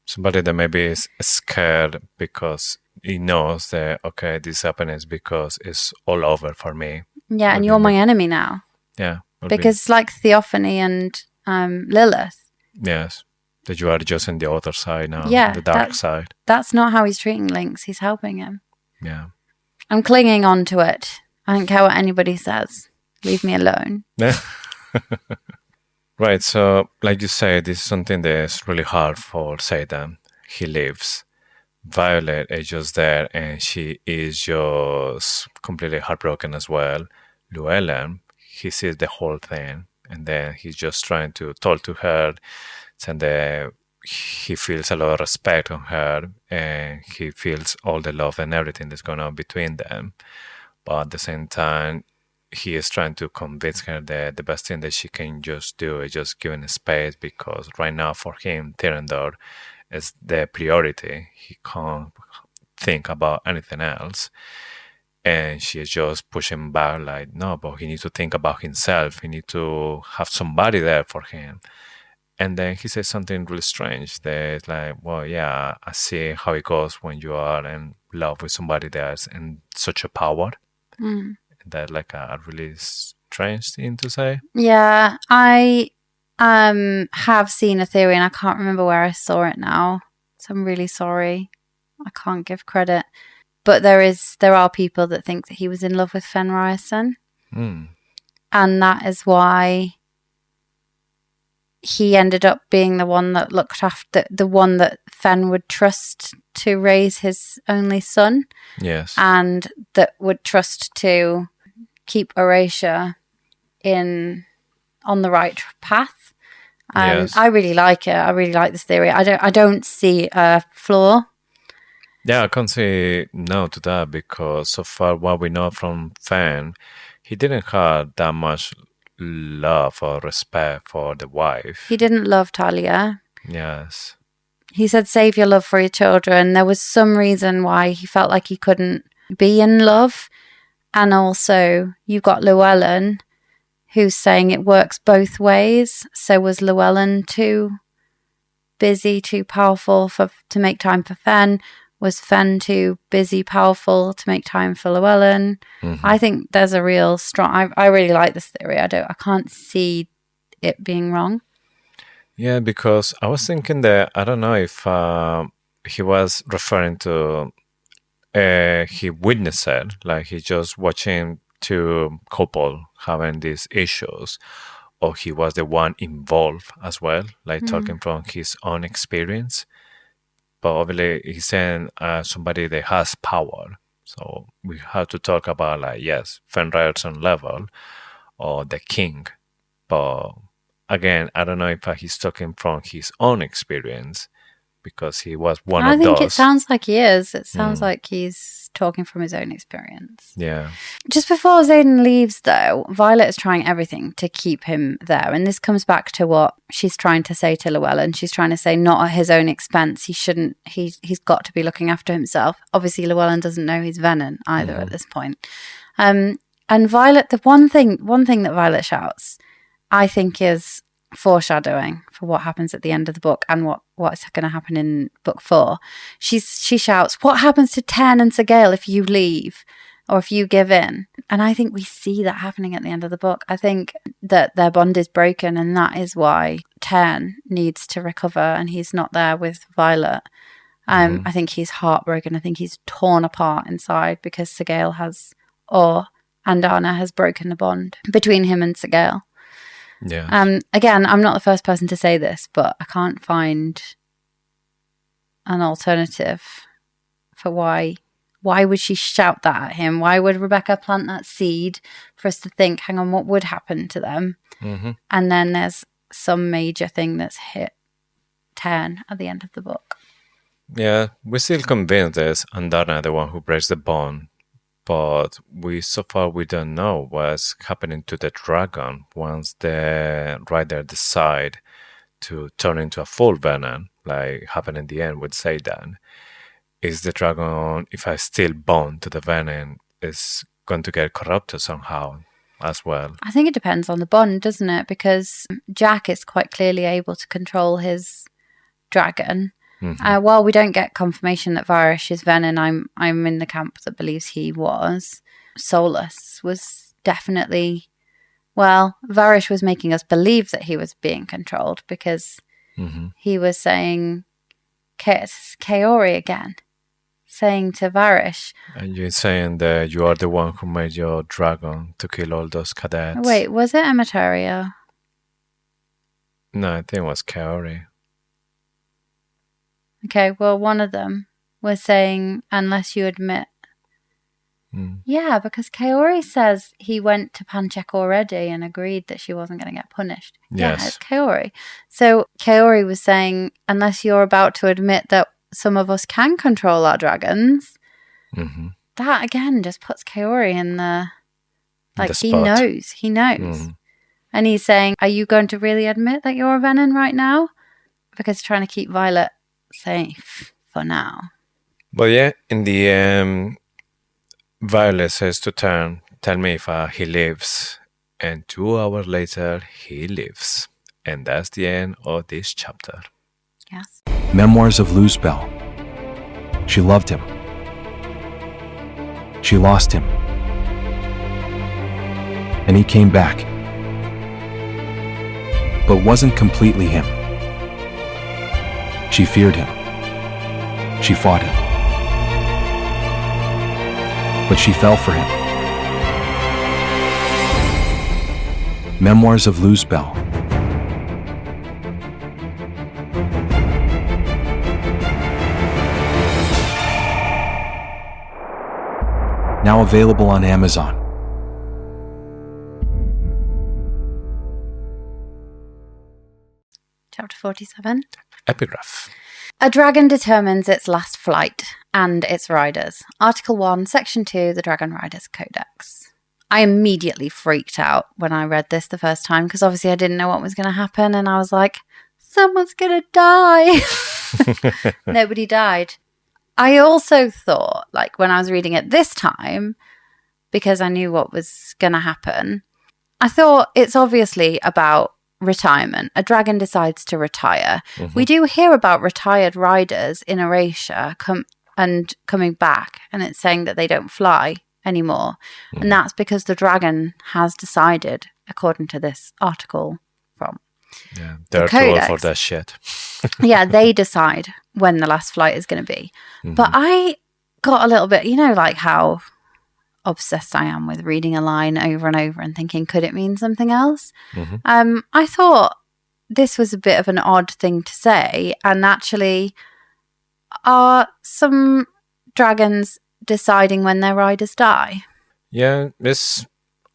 Somebody that maybe is scared because he knows that, okay, this happens because it's all over for me. Yeah, and you're my enemy now. Yeah. Because like Theophany and Lilith. Yes. That you are just on the other side now. Yeah. The dark side. That's not how he's treating Lynx. He's helping him. Yeah. I'm clinging on to it. I don't care what anybody says. Leave me alone. Right, so like you say, this is something that is really hard for Xaden. He leaves. Violet is just there, and she is just completely heartbroken as well. Lewellen, he sees the whole thing, and then he's just trying to talk to her, and he feels a lot of respect on her, and he feels all the love and everything that's going on between them. But at the same time, he is trying to convince her that the best thing that she can just do is just give him space, because right now for him, Tyrandor is the priority. He can't think about anything else. And she is just pushing back like, no, but he needs to think about himself. He needs to have somebody there for him. And then he says something really strange. That's like, well, yeah, I see how it goes when you are in love with somebody that's in such a power. Mm. That like a really strange thing to say. Yeah, I have seen a theory, and I can't remember where I saw it now, so I'm really sorry. I can't give credit, but there are people that think that he was in love with Fen Riorson, and that is why he ended up being the one that looked after the one that Fen would trust to raise his only son. Yes, and that would trust to keep Aaric on the right path. Yes. I really like it. I really like this theory. I don't see a flaw. Yeah, I can't say no to that, because so far what we know from Fen, he didn't have that much love or respect for the wife. He didn't love Talia. Yes. He said, save your love for your children. There was some reason why he felt like he couldn't be in love. And also, you've got Lewellen, who's saying it works both ways. So was Lewellen too busy, too powerful to make time for Fen? Was Fen too busy, powerful to make time for Lewellen? Mm-hmm. I think there's a real strong... I really like this theory. I can't see it being wrong. Yeah, because I was thinking that, I don't know if he was referring to... he witnessed it, like he just watching two couple having these issues, or he was the one involved as well, like talking from his own experience. But obviously he's saying somebody that has power, so we have to talk about like, yes, Fen Riorson level or the king. But again, I don't know if he's talking from his own experience, because he was one of those. I think it sounds like he is. It sounds like he's talking from his own experience. Yeah. Just before Xaden leaves, though, Violet is trying everything to keep him there. And this comes back to what she's trying to say to Llewellyn. She's trying to say not at his own expense. He's got to be looking after himself. Obviously, Llewellyn doesn't know he's Venin either at this point. And Violet, the one thing that Violet shouts, I think, is foreshadowing for what happens at the end of the book and what's going to happen in book 4. She shouts, what happens to Ten and Sigale if you leave or if you give in? And I think we see that happening at the end of the book. I think that their bond is broken, and that is why Ten needs to recover, and he's not there with Violet. I think he's heartbroken. I think he's torn apart inside because Sigale and Anna has broken the bond between him and Sigale. Yeah. Again, I'm not the first person to say this, but I can't find an alternative for why would she shout that at him? Why would Rebecca plant that seed for us to think, hang on, what would happen to them? Mm-hmm. And then there's some major thing that's hit 10 at the end of the book. Yeah, we're still convinced there's Andana, the one who breaks the bond, but so far we don't know what's happening to the dragon once the rider decide to turn into a full Venin, like happened in the end with Xaden. Is the dragon, if I still bond to the Venin, is going to get corrupted somehow as well? I think it depends on the bond, doesn't it? Because Jack is quite clearly able to control his dragon. Mm-hmm. While we don't get confirmation that Varish is Venin, I'm in the camp that believes he was. Solus was definitely... Well, Varish was making us believe that he was being controlled because he was saying... Kaori again. Saying to Varish... And you're saying that you are the one who made your dragon to kill all those cadets. Wait, was it Emetario? No, I think it was Kaori. Okay, well, one of them was saying, unless you admit... Yeah, because Kaori says he went to Panchek already and agreed that she wasn't going to get punished. Yes. Yeah, it's Kaori. So Kaori was saying, unless you're about to admit that some of us can control our dragons, that again just puts Kaori in the... Like, he knows. He knows. And he's saying, are you going to really admit that you're a Venin right now? Because trying to keep Violet safe for now. But yeah, in the end, Violet says to Turn, tell me if he lives. And 2 hours later, he lives. And that's the end of this chapter. Yes. Memoirs of Luzbel. She loved him. She lost him. And he came back. But wasn't completely him. She feared him. She fought him. But she fell for him. Memoirs of Luzbel. Now available on Amazon. Chapter 47. Epigraph. A dragon determines its last flight and its riders. Article 1, Section 2, the Dragon Riders Codex. I immediately freaked out when I read this the first time because obviously I didn't know what was going to happen and I was like, someone's going to die. Nobody died. I also thought, like when I was reading it this time, because I knew what was going to happen, I thought it's obviously about retirement. A dragon decides to retire. We do hear about retired riders in Erasure coming back, and it's saying that they don't fly anymore. And that's because the dragon has decided, according to this article from they're too old for that shit. Yeah, they decide when the last flight is going to be. But I got a little bit, like how obsessed I am with reading a line over and over and thinking, could it mean something else? I thought this was a bit of an odd thing to say, and actually are some dragons deciding when their riders die? Yeah, it's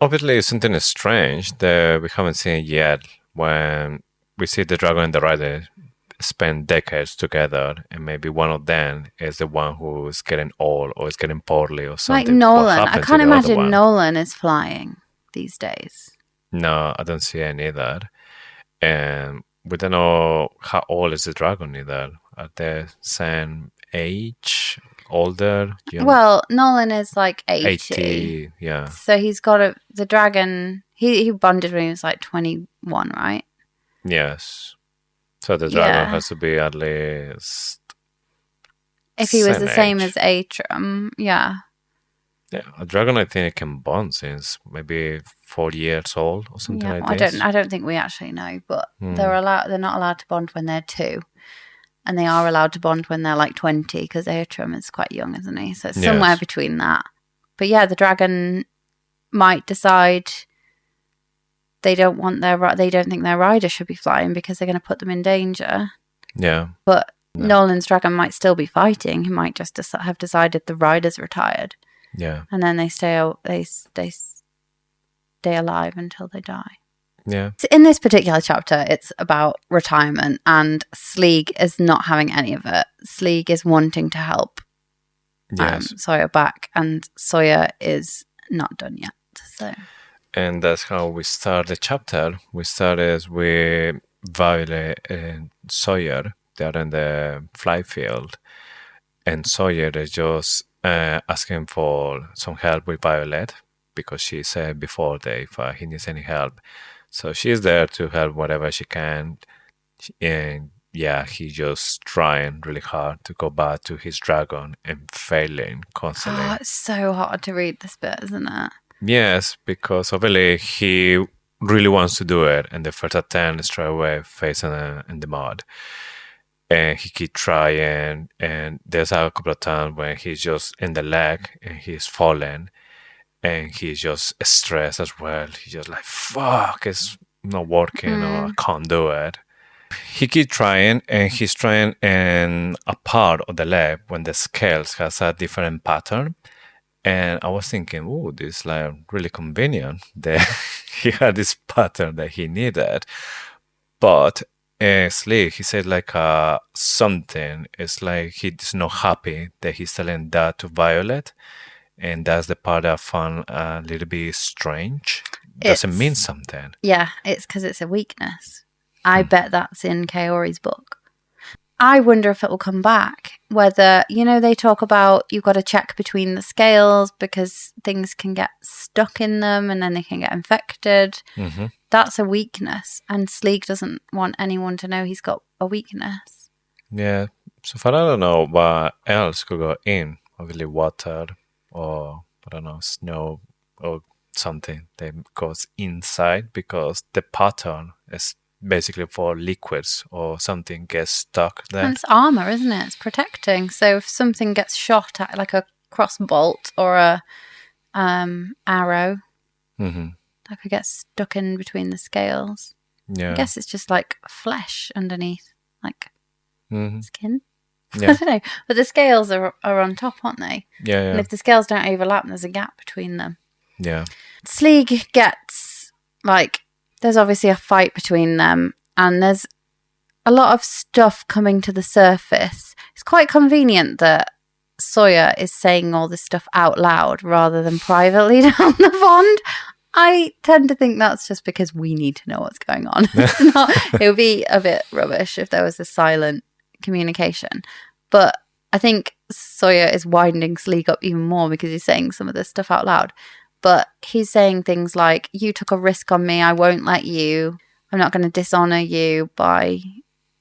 obviously something strange that we haven't seen yet when we see the dragon and the rider spend decades together, and maybe one of them is the one who's getting old or is getting poorly or something. Like Nolan. I can't imagine Nolan is flying these days. No, I don't see any of that. And we don't know how old is the dragon either. Are they same age, older? Well, Nolan is like 80. 80, yeah. So he's got the dragon, he bonded when he was like 21, right? Yes. So the dragon has to be at least... If he was the same as Atrum, yeah. Yeah, a dragon I think it can bond since maybe 40 years old or something like this. I don't think we actually know, but they're not allowed to bond when they're 2. And they are allowed to bond when they're like 20, because Atrum is quite young, isn't he? So it's somewhere between that. But yeah, the dragon might decide they don't think their rider should be flying because they're going to put them in danger. Yeah. But Nolan's dragon might still be fighting. He might just have decided the rider's retired. Yeah. And then they stay alive until they die. Yeah. So in this particular chapter, it's about retirement, and Sleeg is not having any of it. Sleeg is wanting to help Sawyer back, and Sawyer is not done yet. So, and that's how we start the chapter. We started with Violet and Sawyer. They're in the fly field, and Sawyer is just asking for some help with Violet because she said before that if he needs any help. So she's there to help whatever she can. And yeah, he's just trying really hard to go back to his dragon and failing constantly. Oh, it's so hard to read this bit, isn't it? Yes, because obviously he really wants to do it. And the first attempt straight away facing in the mud. And he keeps trying. And there's a couple of times when he's just in the leg and he's falling. And he's just stressed as well. He's just like, fuck, it's not working or I can't do it. He keeps trying, and he's trying in a part of the leg when the scales has a different pattern. And I was thinking, oh, this is like really convenient that he had this pattern that he needed. But Sleeg, he said like something. It's like he's not happy that he's telling that to Violet. And that's the part I found a little bit strange. Doesn't mean something. Yeah, it's because it's a weakness. I bet that's in Kaori's book. I wonder if it will come back. Whether, they talk about you've got to check between the scales because things can get stuck in them and then they can get infected. Mm-hmm. That's a weakness. And Sleeg doesn't want anyone to know he's got a weakness. Yeah. So far, I don't know what else could go in. Obviously, water. Or, I don't know, snow or something that goes inside because the pattern is basically for liquids or something gets stuck there. And it's armor, isn't it? It's protecting. So if something gets shot at, like a crossbolt or a arrow, that could get stuck in between the scales. Yeah. I guess it's just like flesh underneath, like skin. Yeah. I don't know, but the scales are on top, aren't they? Yeah. And if the scales don't overlap, there's a gap between them. Yeah. Sleeg gets, there's obviously a fight between them, and there's a lot of stuff coming to the surface. It's quite convenient that Sawyer is saying all this stuff out loud rather than privately down the pond. I tend to think that's just because we need to know what's going on. It would be a bit rubbish if there was a silent communication, but I think Sawyer is winding Sleeg up even more because he's saying some of this stuff out loud. But he's saying things like, you took a risk on me, I won't let you, I'm not going to dishonor you by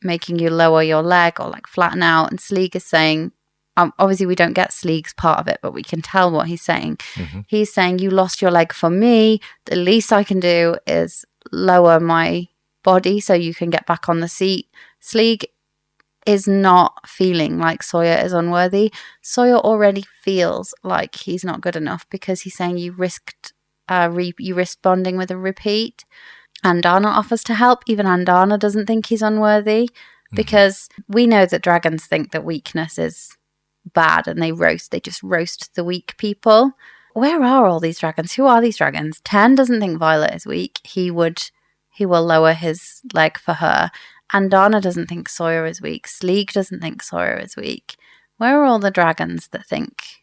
making you lower your leg or flatten out. And Sleeg is saying, obviously we don't get Sleeg's part of it, but we can tell what he's saying. He's saying, you lost your leg for me, the least I can do is lower my body so you can get back on the seat. Sleeg is not feeling like Sawyer is unworthy. Sawyer already feels like he's not good enough because he's saying you risked bonding with a repeat. Andana offers to help. Even Andana doesn't think he's unworthy because we know that dragons think that weakness is bad and they just roast the weak people. Where are all these dragons? Who are these dragons? Ten doesn't think Violet is weak. He will lower his leg for her. Andana doesn't think Sawyer is weak. Sleeg doesn't think Sawyer is weak. Where are all the dragons that think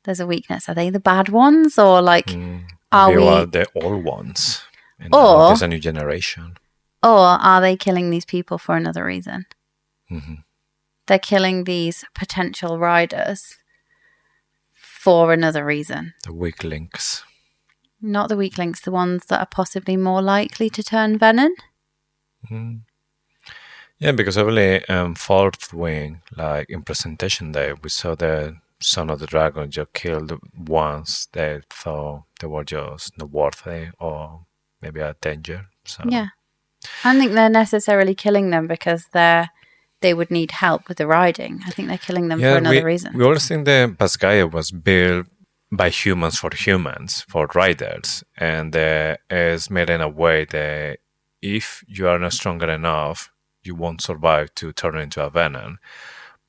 there's a weakness? Are they the bad ones? Or are the old ones? And now there's a new generation. Or are they killing these people for another reason? They're killing these potential riders for another reason. The weak links. Not the weak links, the ones that are possibly more likely to turn Venin. Yeah, because only fourth wing, in presentation day, we saw the son of the dragon just killed ones they thought they were just not worthy or maybe a danger. So yeah, I don't think they're necessarily killing them because they would need help with the riding. I think they're killing them for another reason. We always think the Basgaya was built by humans for humans, for riders, and is made in a way that if you are not stronger enough, you won't survive to turn into a Venin.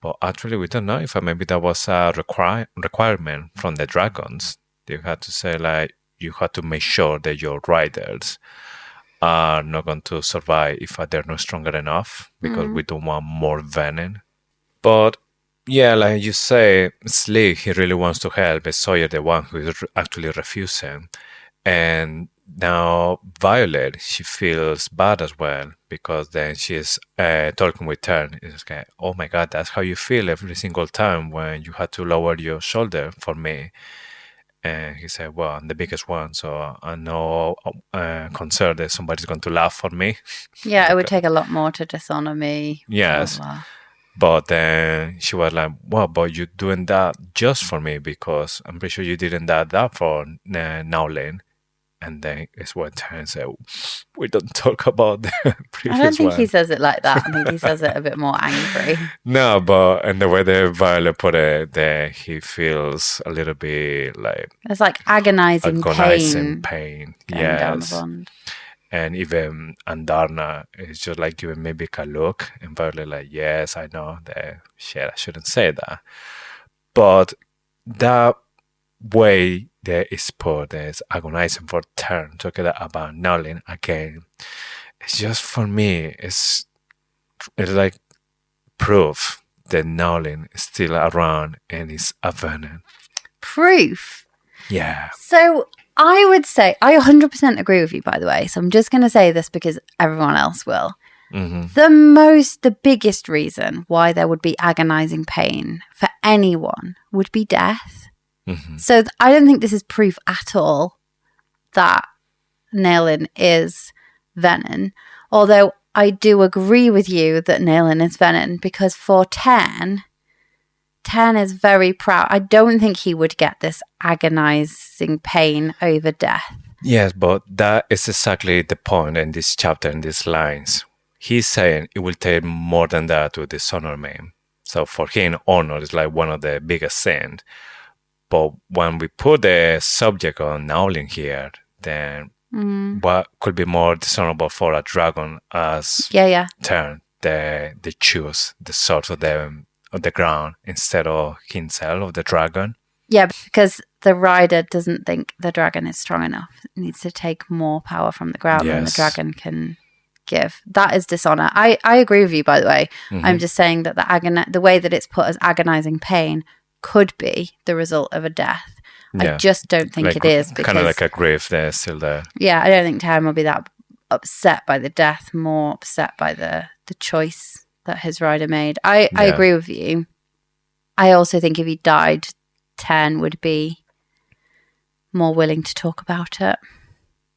But actually, we don't know if maybe that was a requirement from the dragons. They had to say, like, you had to make sure that your riders are not going to survive if they're not stronger enough, because we don't want more Venin. But yeah, like you say, Slick, he really wants to help, but Sawyer, the one who is actually refusing. And now Violet, she feels bad as well, because then she's talking with Tern. It's like, oh my God, that's how you feel every single time when you had to lower your shoulder for me. And he said, well, I'm the biggest one, so I'm no concerned that somebody's going to laugh for me. Yeah, it would take a lot more to dishonor me. Yes. Blah, blah. But then she was like, well, but you're doing that just for me, because I'm pretty sure you didn't do that for Nowlin. And then it's when Tern said, we don't talk about the previous I don't think one. he says it like that. I think he says it a bit more angry. No, but and the way that Violet put it, that he feels a little bit like It's like agonizing pain. pain going down the Yes. bond. And even Andarna is just like giving maybe a look, and Violet like, yes, I know that shit, I shouldn't say that. But that way that is put as agonizing for Tern, talking about Nowlin again, it's just for me, it's like proof that Nowlin is still around and is a Venin. Proof. Yeah. So I would say, I 100% agree with you, by the way. So I'm just going to say this because everyone else will. The biggest reason why there would be agonizing pain for anyone would be death. So I don't think this is proof at all that Nowlin is Venin. Although I do agree with you that Nowlin is Venin, because for Ten is very proud. I don't think he would get this agonizing pain over death. Yes, but that is exactly the point in this chapter, in these lines. He's saying it will take more than that to dishonor me. So for him, honor is like one of the biggest sins. But when we put the subject on Nowlin here, then what could be more dishonorable for a dragon as Tern? They choose the source of the ground instead of himself, of the dragon. Yeah, because the rider doesn't think the dragon is strong enough. It needs to take more power from the ground than the dragon can give. That is dishonor. I agree with you, by the way. I'm just saying that the way that it's put as agonizing pain could be the result of a death. I just don't think it is. Kind of like a grief that's still there. Yeah, I don't think Tern will be that upset by the death, more upset by the choice that his rider made. I agree with you. I also think if he died, Tern would be more willing to talk about it.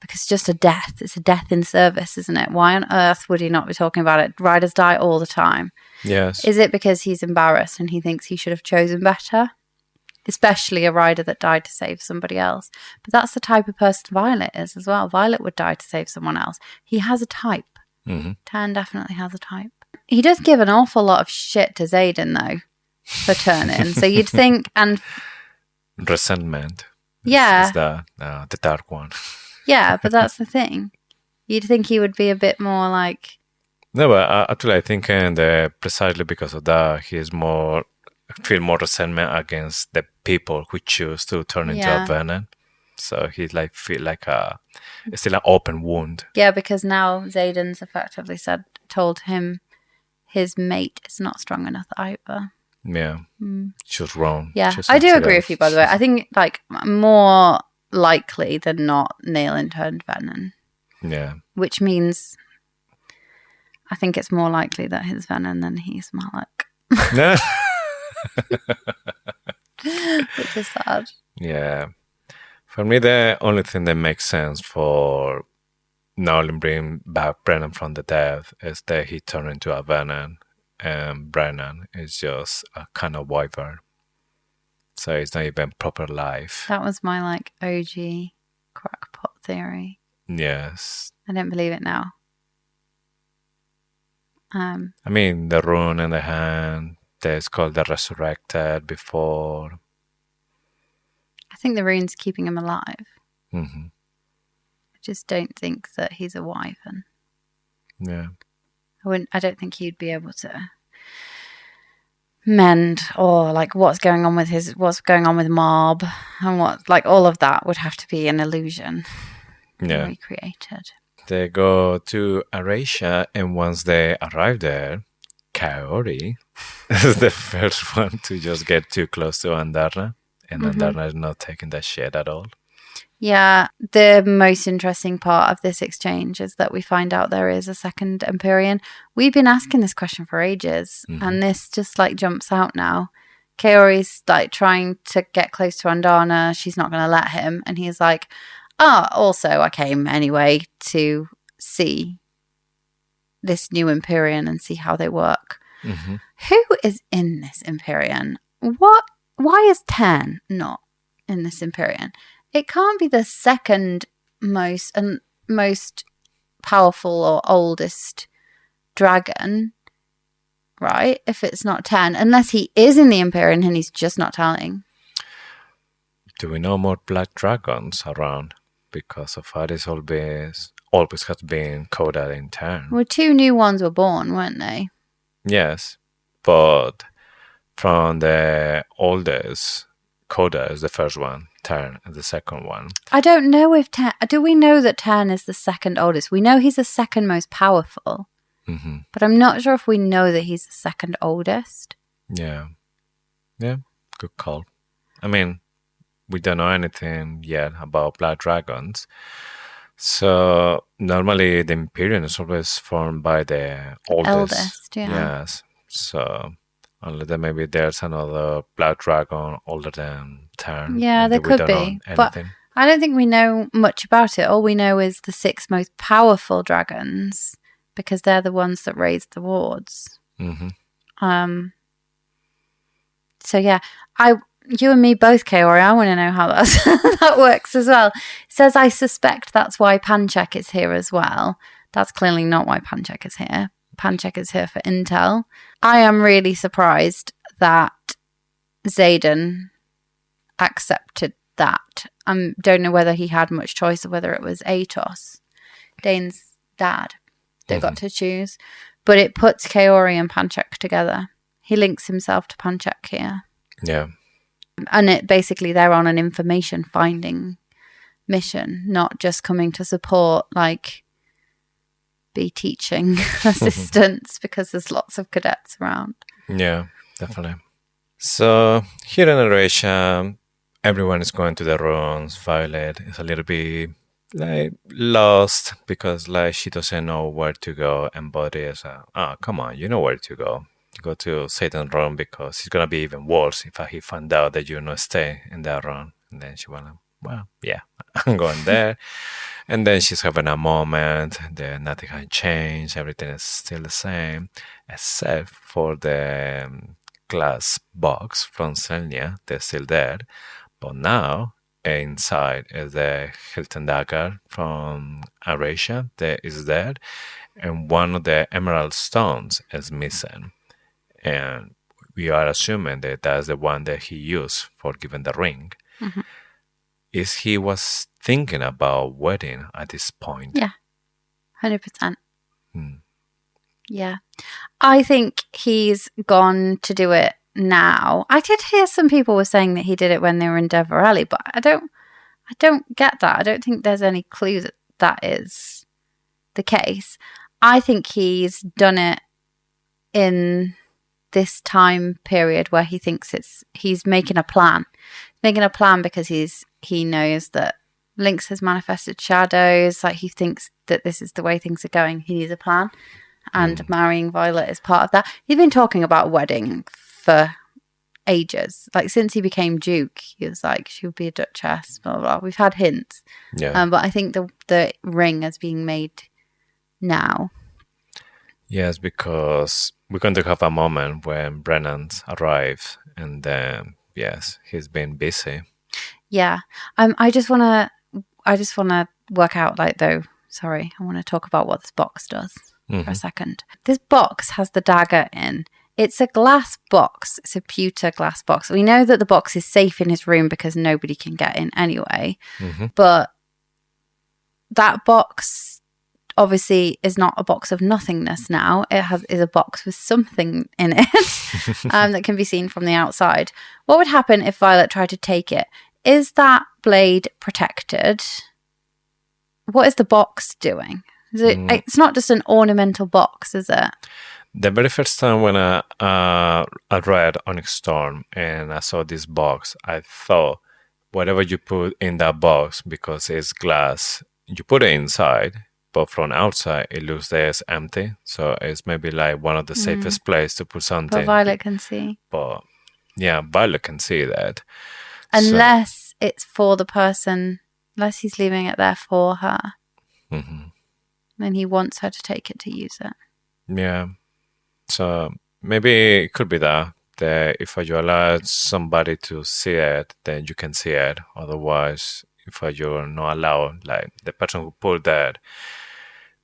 Because it's just a death. It's a death in service, isn't it? Why on earth would he not be talking about it? Riders die all the time. Yes. Is it because he's embarrassed and he thinks he should have chosen better? Especially a rider that died to save somebody else. But that's the type of person Violet is as well. Violet would die to save someone else. He has a type. Tern definitely has a type. He does give an awful lot of shit to Xaden, though, for turning. So you'd think... and resentment. Yeah. Is the dark one. Yeah, but that's the thing. You'd think he would be a bit more like... No, but actually I think precisely because of that, he is feel more resentment against the people who choose to turn into a Venin. So he feel like it's still an open wound. Yeah, because now Xaden's effectively told him his mate is not strong enough either. Yeah. She was wrong. Yeah, I do agree with you, by the way. I think more likely than not, Nowlin turned Venin. Yeah. Which means I think it's more likely that he's Venin than he's Malak. No. Which is sad. Yeah. For me, the only thing that makes sense for Nowlin bringing back Brennan from the dead is that he turned into a Venin, and Brennan is just a kind of wyvern. So it's not even proper life. That was my OG crackpot theory. Yes. I don't believe it now. I mean, the rune in the hand, that's called the resurrected before. I think the rune's keeping him alive. Mm-hmm. I just don't think that he's a wyvern. Yeah. I don't think he'd be able to mend, or like what's going on with Mob, and what, like, all of that would have to be an illusion. Yeah. Recreated. They go to Aaric, and once they arrive there, Kaori is the first one to just get too close to Andarna, and Andarna is not taking that shit at all. Yeah, the most interesting part of this exchange is that we find out there is a second Empyrean. We've been asking this question for ages, and this just like jumps out now. Kaori's like trying to get close to Andarna. She's not going to let him, and he's like, also I came anyway to see this new Empyrean and see how they work. Who is in this Empyrean? Why is 10 not in this Empyrean? It can't be the second most powerful or oldest dragon, right? If it's not 10, unless he is in the Empyrean and he's just not telling. Do we know more black dragons around? Because so far this always has been coded in 10. Well, 2 new ones were born, weren't they? Yes, but from the oldest, Coda is the first one, 10 is the second one. I don't know if 10... Do we know that 10 is the second oldest? We know he's the second most powerful. But I'm not sure if we know that he's the second oldest. Yeah. Yeah, good call. I mean, we don't know anything yet about blood dragons. So normally the Empyrean is always formed by the oldest. Yes. So unless then maybe there's another black dragon older than 10. Yeah, there could be. But I don't think we know much about it. All we know is the 6 most powerful dragons, because they're the ones that raise the wards. So yeah, you and me both, Kaori. I want to know how that works as well. It says, I suspect that's why Panchek is here as well. That's clearly not why Panchek is here. Panchek is here for intel. I am really surprised that Xaden accepted that. I don't know whether he had much choice or whether it was Atos, Dane's dad, that got to choose. But it puts Kaori and Panchek together. He links himself to Panchek here. Yeah. And it basically, they're on an information finding mission, not just coming to support, like, be teaching assistants, because there's lots of cadets around. Yeah, definitely. So here in narration, everyone is going to the ruins. Violet is a little bit like lost because like she doesn't know where to go, and Buddy is come on, you know where to go. You go to Satan's room because it's gonna be even worse if he found out that you're not staying in that room. And then she went, well, yeah, I'm going there. And then she's having a moment. Nothing has changed. Everything is still the same, except for the glass box from Selnia. They're still there. But now, inside is the Hilton dagger from Aaric that is there. And one of the emerald stones is missing. And we are assuming that that's the one that he used for giving the ring. Is he was thinking about wedding at this point? Yeah, 100%. Yeah. I think he's gone to do it now. I did hear some people were saying that he did it when they were in Deverelli, but I don't get that. I don't think there's any clue that that is the case. I think he's done it in this time period where he thinks he's making a plan. Making a plan because he knows that Lynx has manifested shadows. Like, he thinks that this is the way things are going. He needs a plan. And marrying Violet is part of that. He's been talking about a wedding for ages. Like, since he became Duke, he was like, she would be a Duchess, blah, blah, blah. We've had hints. Yeah. But I think the ring is being made now. Yes, because we're going to have a moment when Brennan arrives, and then, yes, he's been busy. Yeah. I just want to work out, like, though, sorry, I want to talk about what this box does for a second. This box has the dagger in. It's a glass box. It's a pewter glass box. We know that the box is safe in his room because nobody can get in anyway. Mm-hmm. But that box obviously is not a box of nothingness now. It is a box with something in it that can be seen from the outside. What would happen if Violet tried to take it? Is that blade protected? What is the box doing? Is it? It's not just an ornamental box, is it? The very first time when I read Onyx Storm and I saw this box, I thought whatever you put in that box, because it's glass, you put it inside, but from outside it looks there as empty. So it's maybe like one of the safest places to put something. But Violet can see. But yeah, Violet can see that. Unless it's for the person, unless he's leaving it there for her. Mm-hmm. Then he wants her to take it to use it. Yeah. So maybe it could be that if you allow somebody to see it, then you can see it. Otherwise, if you're not allowed, like the person who pulled that,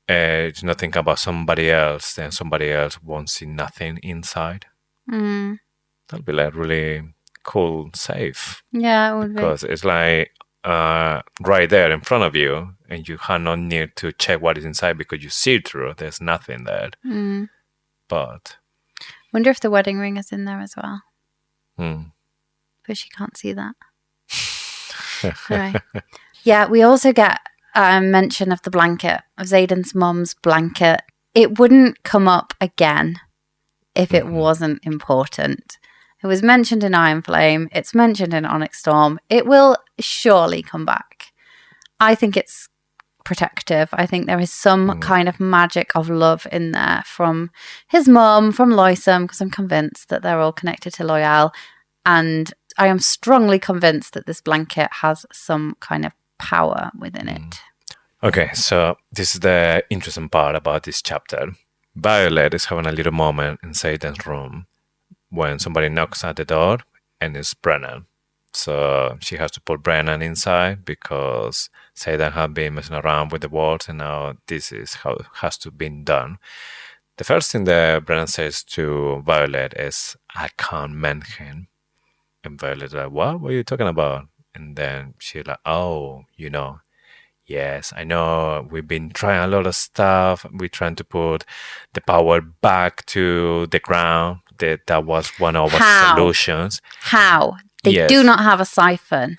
is not thinking about somebody else, then somebody else won't see nothing inside. That'll be like really cool, safe. Yeah, it would be. Because it's like right there in front of you, and you have no need to check what is inside because you see through. There's nothing there. But wonder if the wedding ring is in there as well. But she can't see that. Right. Yeah, we also get mention of the blanket, of Xaden's mom's blanket. It wouldn't come up again if it wasn't important. It was mentioned in Iron Flame. It's mentioned in Onyx Storm. It will surely come back. I think it's protective. I think there is some kind of magic of love in there from his mum, from Loisum, because I'm convinced that they're all connected to Loyal. And I am strongly convinced that this blanket has some kind of power within it. Okay, so this is the interesting part about this chapter. Violet is having a little moment in Xaden's room when somebody knocks at the door, and it's Brennan. So she has to put Brennan inside because Xaden had been messing around with the walls, and now this is how it has to be done. The first thing that Brennan says to Violet is, "I can't mend him." And Violet's like, what are you talking about? And then she's like, oh, yes, I know. We've been trying a lot of stuff. We're trying to put the power back to the ground. That was one of our solutions. How? They do not have a siphon.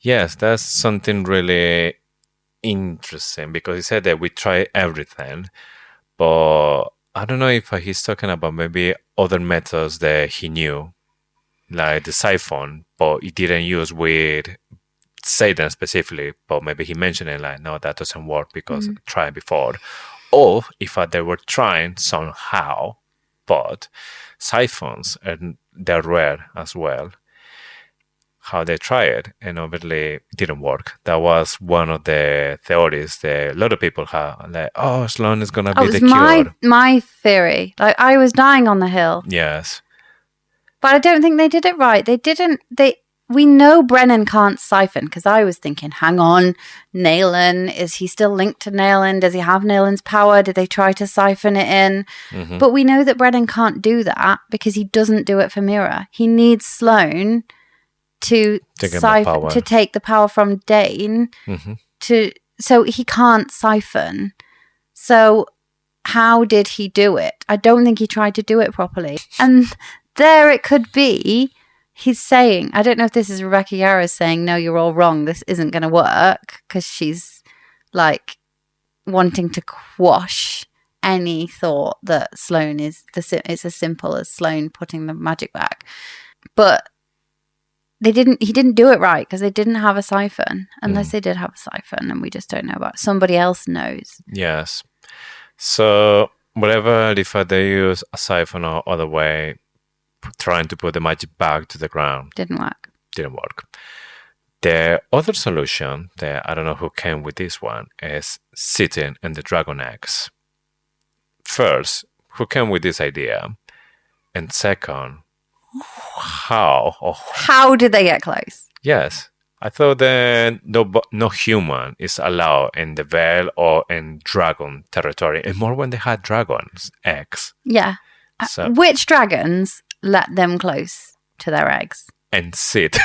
Yes, that's something really interesting because he said that we tried everything, but I don't know if he's talking about maybe other methods that he knew, like the siphon, but he didn't use with Xaden specifically, but maybe he mentioned it like, no, that doesn't work because I tried before. Or if they were trying somehow, but siphons, they're rare as well. How they try it, and obviously it didn't work. That was one of the theories that a lot of people have, like, oh, Sloane is going to be the cure. My theory. Like, I was dying on the hill. Yes. But I don't think they did it right. We know Brennan can't siphon, because I was thinking, hang on, Naelin, is he still linked to Naelin? Does he have Naelin's power? Did they try to siphon it in? But we know that Brennan can't do that because he doesn't do it for Mira. He needs Sloane to take the power from Dane so he can't siphon. So how did he do it? I don't think he tried to do it properly. And there it could be. He's saying, I don't know if this is Rebecca Yarros saying, no, you're all wrong. This isn't going to work, because she's like wanting to quash any thought that Sloane is it's as simple as Sloane putting the magic back. But he didn't do it right because they didn't have a siphon, unless they did have a siphon and we just don't know about it. Somebody else knows. Yes. So whatever, if they use a siphon or other way, trying to put the magic back to the ground. Didn't work. The other solution, that I don't know who came with this one, is sitting in the dragon eggs. First, who came with this idea? And second, how did they get close? Yes. I thought that no human is allowed in the Vale or in dragon territory, and more when they had dragons, eggs. Yeah. So, Which dragons let them close to their eggs? and sit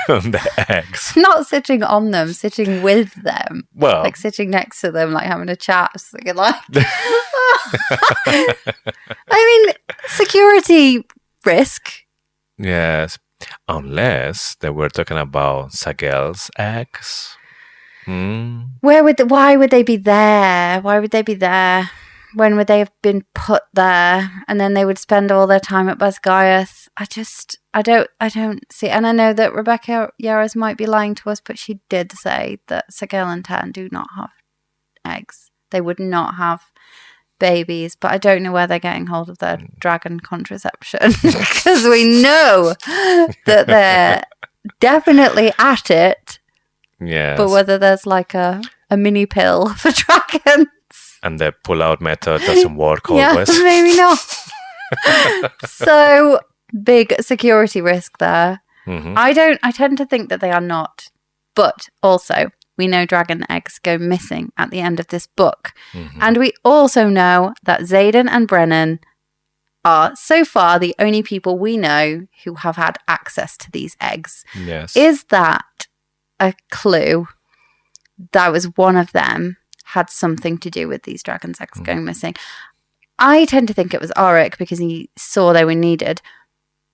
on the eggs. Not sitting on them, sitting with them. Well, Like sitting next to them, like having a chat. So you're like, I mean, security risk. yes, unless they were talking about Sagel's eggs. Why would they be there? Why would they be there? When would they have been put there? And then they would spend all their time at Basgaiath. I don't see. And I know that Rebecca Yaras might be lying to us, but she did say that Sagel and Ten do not have eggs. They would not have babies, but I don't know where they're getting hold of their dragon contraception because we know that they're definitely at it. Yes. But whether there's like a mini pill for dragons. And the pull-out method doesn't work always. Yeah, maybe not. So, big security risk there. Mm-hmm. I tend to think that they are not. But also, we know dragon eggs go missing at the end of this book. Mm-hmm. And we also know that Xaden and Brennan are, so far, the only people we know who have had access to these eggs. Yes. Is that a clue that was one of them had something to do with these dragons' eggs going missing? I tend to think it was Aaric because he saw they were needed.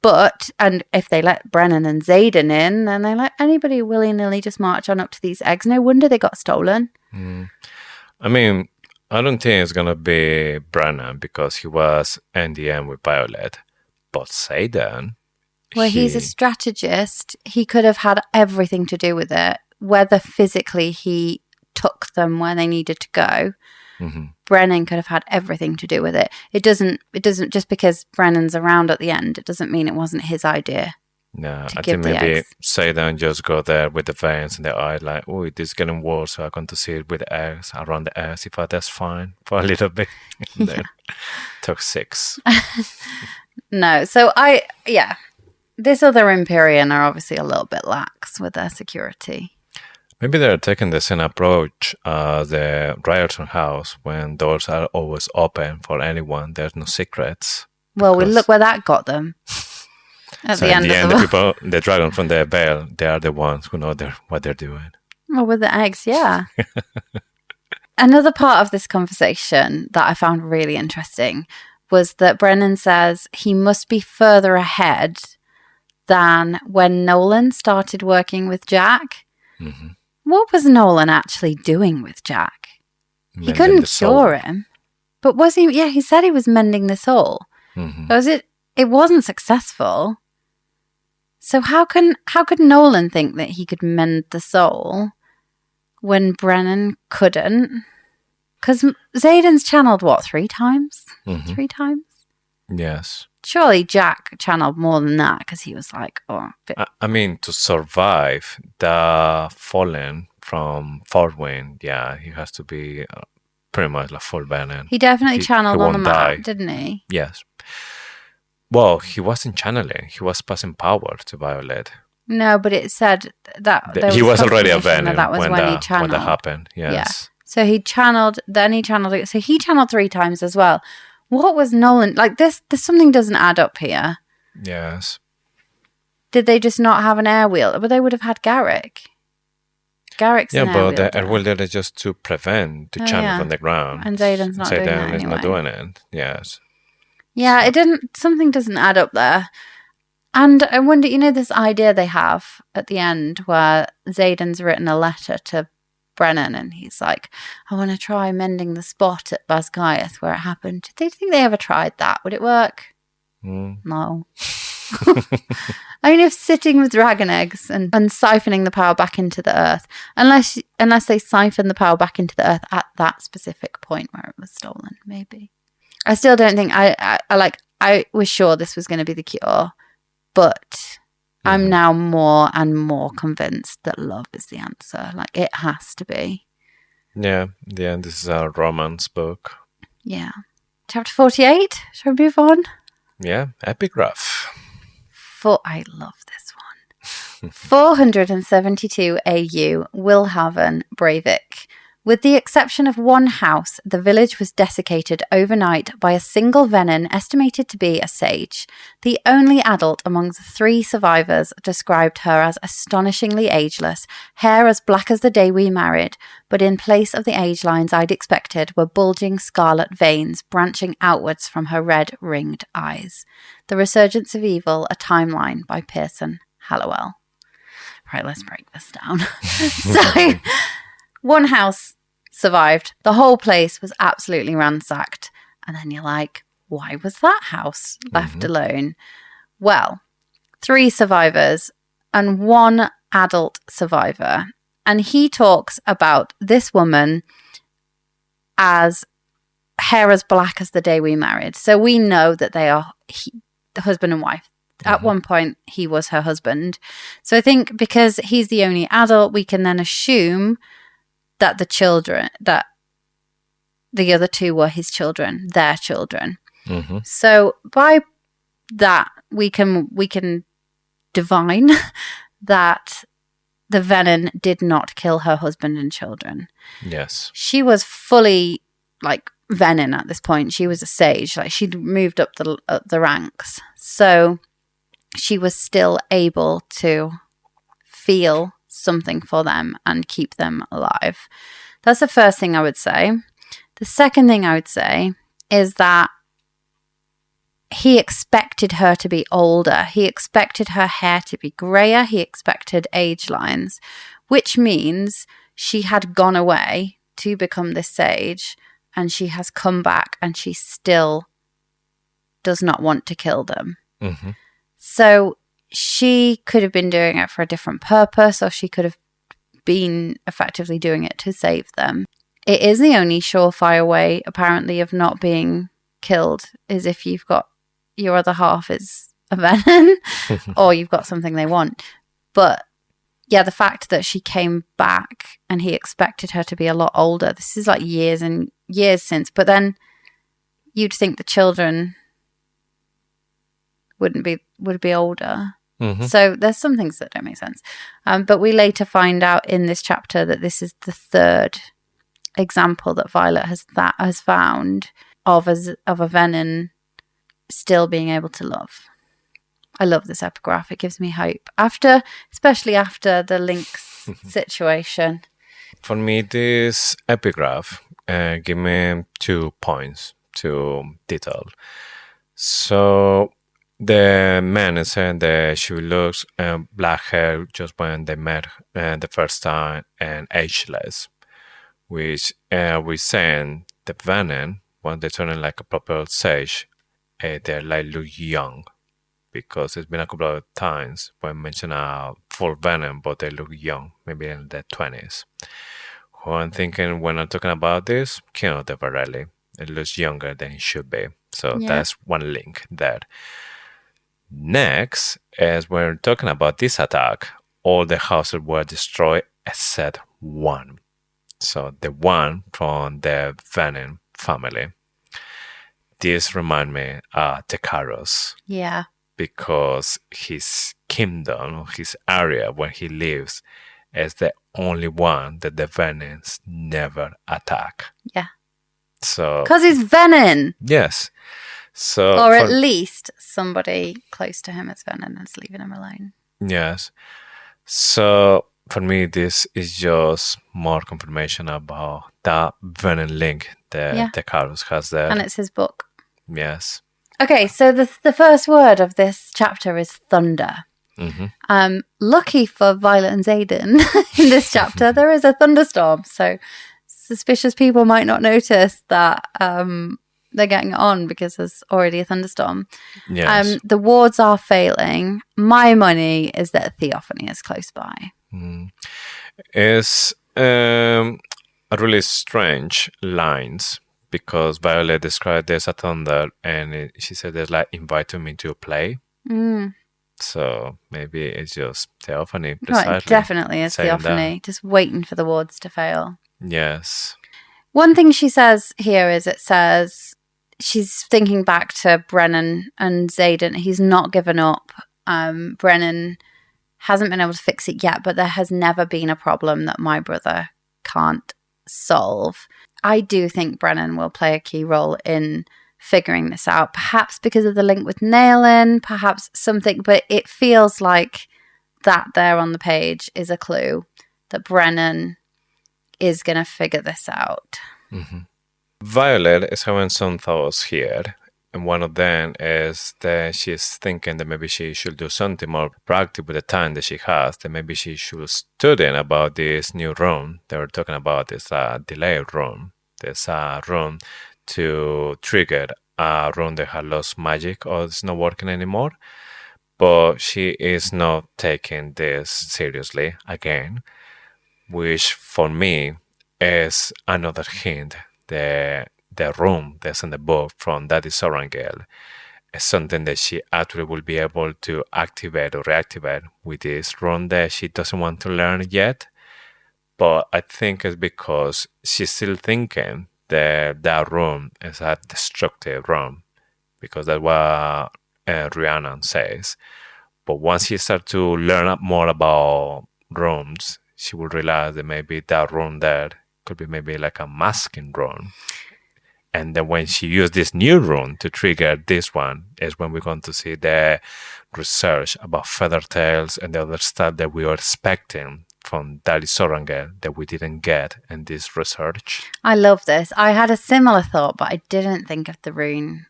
But, and if they let Brennan and Xaden in, then they let anybody willy-nilly just march on up to these eggs. No wonder they got stolen. I mean, I don't think it's going to be Brennan because he was NDM with Violet. But Xaden... Well, he's a strategist. He could have had everything to do with it. Whether physically he took them where they needed to go. Mm-hmm. Brennan could have had everything to do with it. It doesn't just because Brennan's around at the end, it doesn't mean it wasn't his idea. No, I give think the maybe eggs. Xaden just go there with the veins in the eye, like, oh, this is getting worse, so I'm going to see it with the eggs, around the eggs, if that's fine, for a little bit. And then took 6. No, so this other Empyrean are obviously a little bit lax with their security. Maybe they're taking the same approach as the Riorson house, when doors are always open for anyone, there's no secrets. Well, we look where that got them. At So the in end the of end, the the book. people, the dragon from the Vale, they are the ones who know what they're doing. Well, with the eggs, yeah. Another part of this conversation that I found really interesting was that Brennan says he must be further ahead than when Nolan started working with Jack. Mm-hmm. What was Nolan actually doing with Jack? He Mending couldn't the soul. cure him. But was he? Yeah, he said he was mending the soul. Mm-hmm. Was it? It wasn't successful. So how could Nolan think that he could mend the soul when Brennan couldn't? Because Xaden's channeled what, 3 times? Mm-hmm. 3 times? Yes. Surely Jack channeled more than that because he was like, I mean, to survive the fallen from Fortwind, yeah, he has to be pretty much like full Venin. he definitely channeled on the won't map, die. didn't he? Yes. Well, he wasn't channeling. He was passing power to Violet. No, but it said that there He was already a confirmation Venin that was when he when channeled. that happened. Yes. So he channeled, then he channeled it. So he channeled 3 times as well. What was Nolan like? There's something doesn't add up here. Yes. Did they just not have an air wheel? But they would have had Garrick. Garrick's Yeah, an air but wheel. the air wheel is just to prevent the channel yeah. from the ground. And Xaden's not doing that is not anyway. doing it. Yes. Yeah, it didn't. Something doesn't add up there. And I wonder, this idea they have at the end where Xaden's written a letter to Brennan and he's like, I want to try mending the spot at Basgaiath where it happened. Do they think they ever tried that? Would it work? No. I mean, if sitting with dragon eggs and siphoning the power back into the earth, unless they siphon the power back into the earth at that specific point where it was stolen, maybe. I still don't think I was sure this was going to be the cure, but I'm now more and more convinced that love is the answer. Like, it has to be. Yeah, this is a romance book. Yeah. Chapter 48. Shall we move on? Yeah, epigraph. I love this one. 472 AU, Willhaven, Breivik. With the exception of one house, the village was desiccated overnight by a single Venin estimated to be a sage. The only adult among the 3 survivors described her as astonishingly ageless, hair as black as the day we married, but in place of the age lines I'd expected were bulging scarlet veins branching outwards from her red-ringed eyes. The Resurgence of Evil, a Timeline by Pearson Hallowell. Right, let's break this down. So, one house survived. The whole place was absolutely ransacked. And then you're like, why was that house left alone? Well, 3 survivors and 1 adult survivor. And he talks about this woman as hair as black as the day we married. So we know that they are the husband and wife. At one point, he was her husband. So I think because he's the only adult, we can then assume that that the other 2 were his children, their children. So by that, we can divine that the Venin did not kill her husband and children. Yes. She was fully like Venin at this point. She was a sage. Like she'd moved up the ranks. So she was still able to feel something for them and keep them alive. That's the first thing I would say. The second thing I would say is that he expected her to be older. He expected her hair to be grayer. He expected age lines, which means she had gone away to become this sage and she has come back and she still does not want to kill them. So she could have been doing it for a different purpose, or she could have been effectively doing it to save them. It is the only surefire way, apparently, of not being killed, is if you've got your other half is a Venin, or you've got something they want. But yeah, the fact that she came back and he expected her to be a lot older, this is like years and years since, but then you'd think the children would be older. So there's some things that don't make sense. But we later find out in this chapter that this is the 3rd example that Violet has found of a Venin still being able to love. I love this epigraph. It gives me hope. Especially after the Lynx situation. For me, this epigraph give me 2 points to detail. So the man is saying that she looks black hair just when they met the first time and ageless, which we're saying the Venin, when they turn like a proper sage, they like look young, because it's been a couple of times when mentioned a full Venin, but they look young, maybe in their 20s. Well, I'm thinking when I'm talking about this, Kino de Varelli, it looks younger than it should be. So that's one link there. Next, as we're talking about this attack, all the houses were destroyed except one. So the one from the Venin family. This reminds me of Tekaros. Yeah. Because his kingdom, his area where he lives, is the only one that the Venins never attack. Yeah. So because he's Venin. Yes. So or at least somebody close to him is Venin and is leaving him alone. Yes. So for me, this is just more confirmation about that Venin link that Tekaros has there. And it's his book. Yes. Okay, so the first word of this chapter is thunder. Lucky for Violet and Xaden, in this chapter, there is a thunderstorm. So suspicious people might not notice that they're getting on because there's already a thunderstorm. Yes. The wards are failing. My money is that Theophany is close by. It's a really strange lines, because Violet described there's a thunder and she said there's like inviting me to play. So maybe it's just Theophany. Right, it definitely is Theophany. Just waiting for the wards to fail. Yes. One thing she says here is it says she's thinking back to Brennan and Xaden. He's not given up. Brennan hasn't been able to fix it yet, but there has never been a problem that my brother can't solve. I do think Brennan will play a key role in figuring this out, perhaps because of the link with Nailin, perhaps something, but it feels like that there on the page is a clue that Brennan is going to figure this out. Mm-hmm. Violet is having some thoughts here, and one of them is that she's thinking that maybe she should do something more proactive with the time that she has, that maybe she should study about this new rune that we're talking about, this delay rune. This rune to trigger a rune that has lost magic or it's not working anymore. But she is not taking this seriously again, which for me is another hint that the rune that's in the book from Daddy Sorangel is something that she actually will be able to activate or reactivate with this rune that she doesn't want to learn yet. But I think it's because she's still thinking that rune is a destructive rune, because that's what Rhiannon says. But once she starts to learn more about runes, she will realize that maybe that rune there could be maybe like a masking rune. And then when she used this new rune to trigger this one, is when we're going to see the research about feather tails and the other stuff that we were expecting from Daddy Sorangel that we didn't get in this research. I love this. I had a similar thought, but I didn't think of the rune,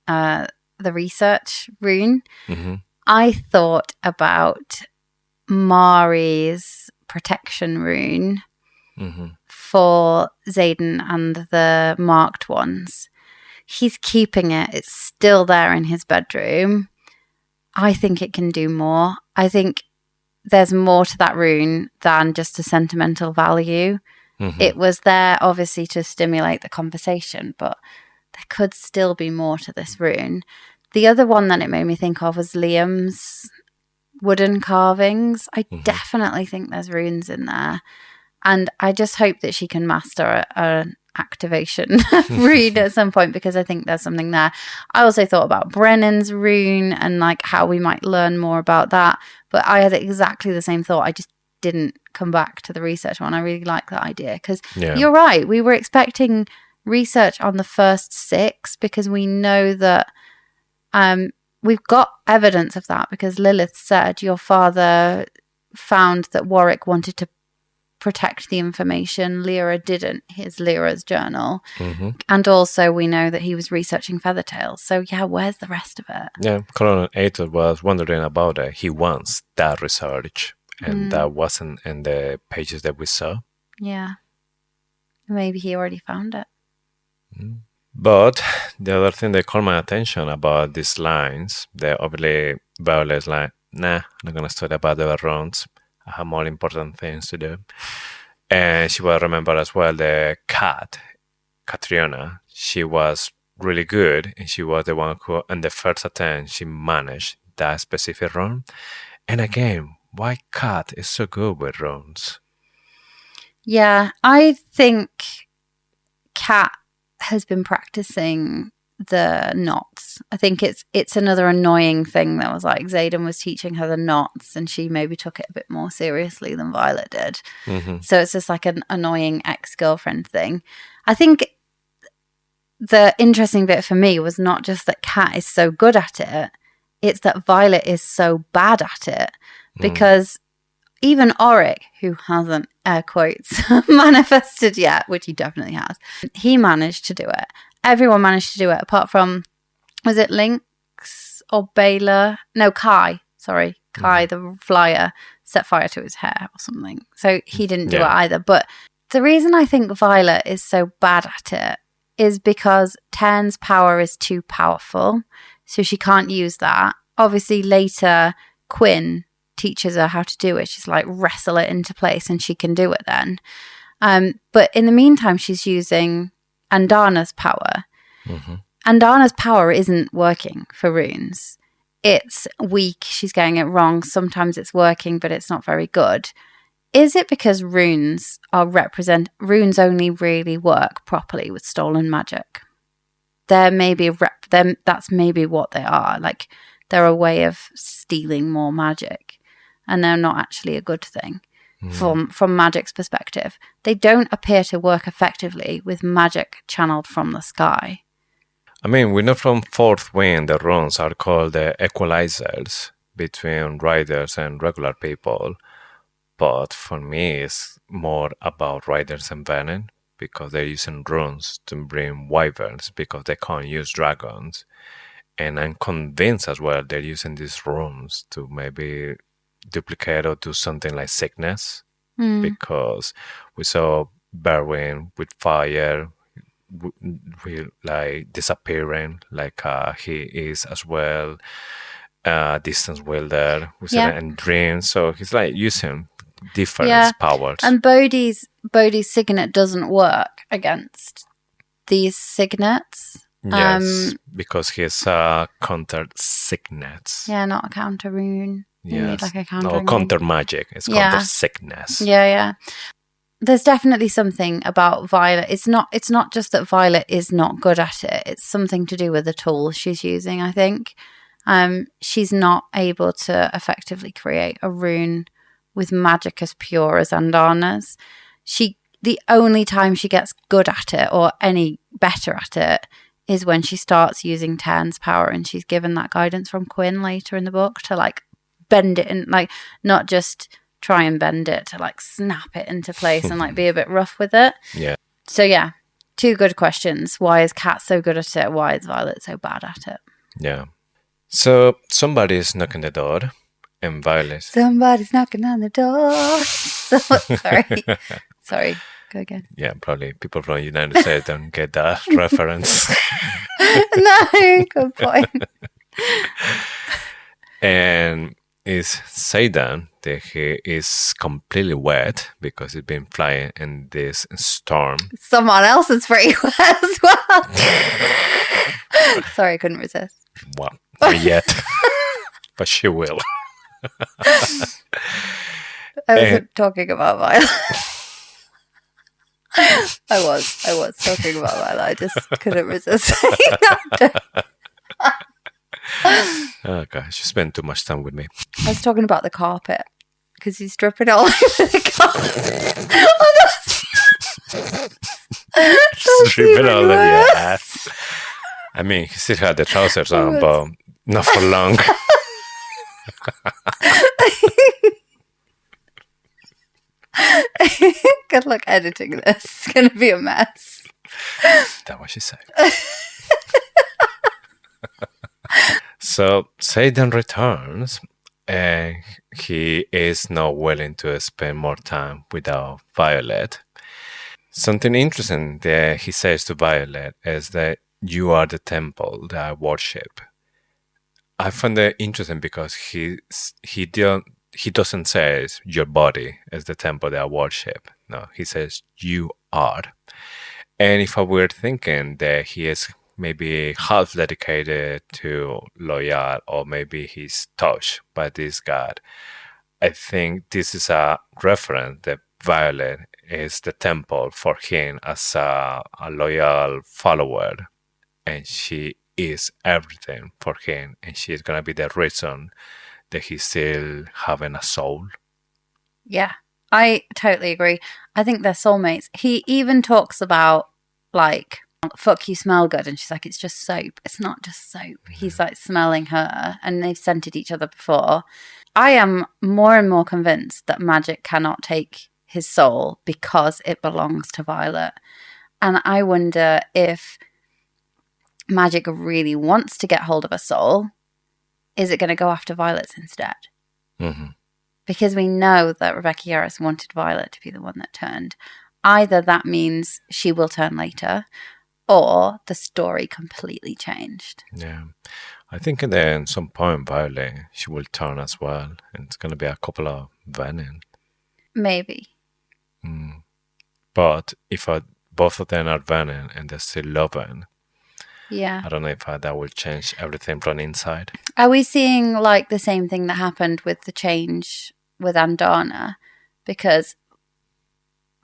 the research rune. Mm-hmm. I thought about Mari's protection rune for Xaden and the marked ones. He's keeping it. It's still there in his bedroom. I think it can do more. I think there's more to that rune than just a sentimental value. Mm-hmm. It was there, obviously, to stimulate the conversation, but there could still be more to this rune. The other one that it made me think of was Liam's wooden carvings. I definitely think there's runes in there. And I just hope that she can master an activation rune at some point, because I think there's something there. I also thought about Brennan's rune and like how we might learn more about that. But I had exactly the same thought. I just didn't come back to the research one. I really like that idea because you're right. We were expecting research on the first 6 because we know that we've got evidence of that, because Lilith said your father found that Warwick wanted to protect the information. Lyra didn't. Here's Lyra's journal. Mm-hmm. And also we know that he was researching feathertails. So yeah, where's the rest of it? Yeah, Colonel Aitor was wondering about it. He wants that research, and that wasn't in the pages that we saw. Yeah. Maybe he already found it. But the other thing that caught my attention about these lines, that obviously Violet's like, nah, I'm not going to study about the runes. I have more important things to do. And she will remember as well the cat, Catriona. She was really good, and she was the one who, in the first attempt, she managed that specific rune. And again, why Cat is so good with runes? Yeah, I think Cat has been practicing the knots. I think it's another annoying thing that was like Xaden was teaching her the knots and she maybe took it a bit more seriously than Violet did. Mm-hmm. So it's just like an annoying ex-girlfriend thing. I think the interesting bit for me was not just that Cat is so good at it, it's that Violet is so bad at it, because even Aaric, who hasn't, air quotes, manifested yet, which he definitely has, he managed to do it. Everyone managed to do it, apart from, was it Lynx or Baylor? No, Kai. Sorry, Kai, the flyer, set fire to his hair or something. So he didn't do it either. But the reason I think Violet is so bad at it is because Tern's power is too powerful, so she can't use that. Obviously, later, Quinn teaches her how to do it. She's like, wrestle it into place and she can do it then. But in the meantime, she's using Andana's power. Mm-hmm. Andana's power isn't working for runes. It's weak. She's getting it wrong. Sometimes it's working, but it's not very good. Is it because runes only really work properly with stolen magic? They're maybe that's maybe what they are. Like, they're a way of stealing more magic, and they're not actually a good thing. from magic's perspective. They don't appear to work effectively with magic channeled from the sky. I mean, we know from Fourth Wind the runes are called the equalizers between riders and regular people. But for me, it's more about riders and Venin, because they're using runes to bring wyverns because they can't use dragons. And I'm convinced as well they're using these runes to maybe duplicate or do something like sickness, because we saw Berwin with fire, will like disappearing, like he is as well. Distance wielder, we saw that in dreams, so he's like using different powers. And Bodhi's signet doesn't work against these signets. Yes, because he's countered sickness. Yeah, not a counter rune. You need like a counter or counter magic. It's counter sickness. Yeah. There's definitely something about Violet. It's not just that Violet is not good at it. It's something to do with the tools she's using, I think. She's not able to effectively create a rune with magic as pure as Andana's. The only time she gets good at it or any better at it is when she starts using Tern's power, and she's given that guidance from Quinn later in the book to like bend it and like not just try and bend it, to like snap it into place and like be a bit rough with it. Yeah. So yeah, two good questions. Why is Kat so good at it? Why is Violet so bad at it? Yeah. So somebody's knocking the door, and Violet. Somebody's knocking on the door. Sorry. Go again. Yeah, probably people from the United States don't get that reference. No, good point. And it's Xaden that he is completely wet because he's been flying in this storm. Someone else is pretty wet as well. Sorry, I couldn't resist. Well, not yet, but she will. I wasn't talking about Violet. I was talking about Violet. I just couldn't resist saying that. Oh gosh, you spend too much time with me. I was talking about the carpet because he's dripping all over the carpet. Dripping all over your ass. I mean, he still had the trousers on, but not for long. Good luck editing this. It's going to be a mess. That's what she said. So Xaden returns, and he is not willing to spend more time without Violet. Something interesting that he says to Violet is that you are the temple that I worship. I find that interesting because he doesn't say your body is the temple that I worship. No, he says you are. And if I were thinking that he is maybe half dedicated to Loyal, or maybe he's touched by this god, I think this is a reference that Violet is the temple for him as a loyal follower, and she is everything for him, and she's gonna be the reason that he's still having a soul. Yeah, I totally agree. I think they're soulmates. He even talks about like, fuck, you smell good, and she's like, it's just soap. It's not just soap. He's like smelling her, and they've scented each other before. I am more and more convinced that magic cannot take his soul because it belongs to Violet. And I wonder if magic really wants to get hold of a soul, is it going to go after Violet's instead? Mm-hmm. Because we know that Rebecca Yarros wanted Violet to be the one that turned. Either that means she will turn later, or the story completely changed. Yeah. I think at some point, Violet, she will turn as well. And it's going to be a couple of Venin. Maybe. But if both of them are Venin and they're still loving, yeah, I don't know if that will change everything from inside. Are we seeing like the same thing that happened with the change with Andana? Because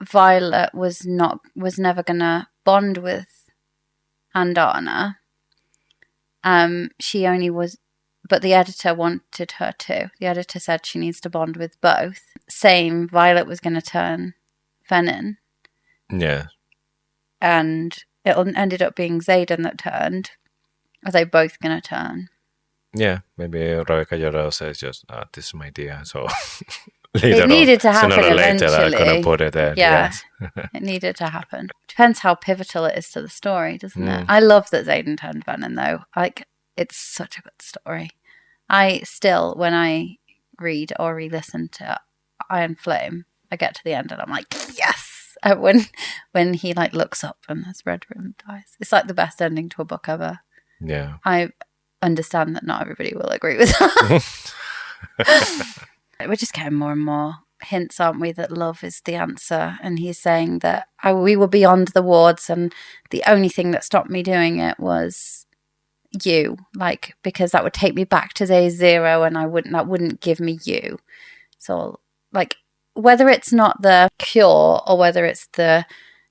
Violet was never gonna bond with Andana. She only was but the editor wanted her to. The editor said she needs to bond with both. Same, Violet was going to turn Venin. Yeah. And it ended up being Xaden that turned. Are they both going to turn? Yeah, maybe Rebecca Yarrow says just, this is my idea, so it needed to happen sooner or later eventually. I'm going to put it there. Yeah, yes. It needed to happen. Depends how pivotal it is to the story, doesn't it? Mm. I love that Xaden turned Venin, though. Like, it's such a good story. I still, when I read or re-listen to Iron Flame, I get to the end and I'm like, yes! When he like looks up and this red room dies. It's like the best ending to a book ever. Yeah. I understand that not everybody will agree with that. We're just getting more and more hints, aren't we, that love is the answer. And he's saying that we were beyond the wards and the only thing that stopped me doing it was you. Like, because that would take me back to day zero and that wouldn't give me you. So, like, whether it's not the cure or whether it's the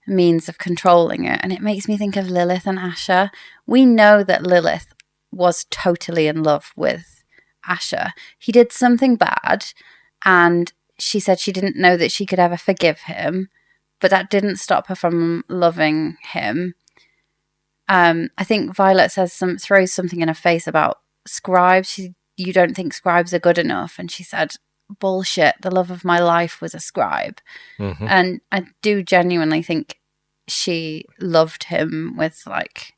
means of controlling it. And it makes me think of Lilith and Asher. We know that Lilith was totally in love with Asher. He did something bad and she said she didn't know that she could ever forgive him, but that didn't stop her from loving him. I think Violet throws something in her face about scribes. You don't think scribes are good enough. And she said, bullshit, the love of my life was a scribe. Mm-hmm. And I do genuinely think she loved him with like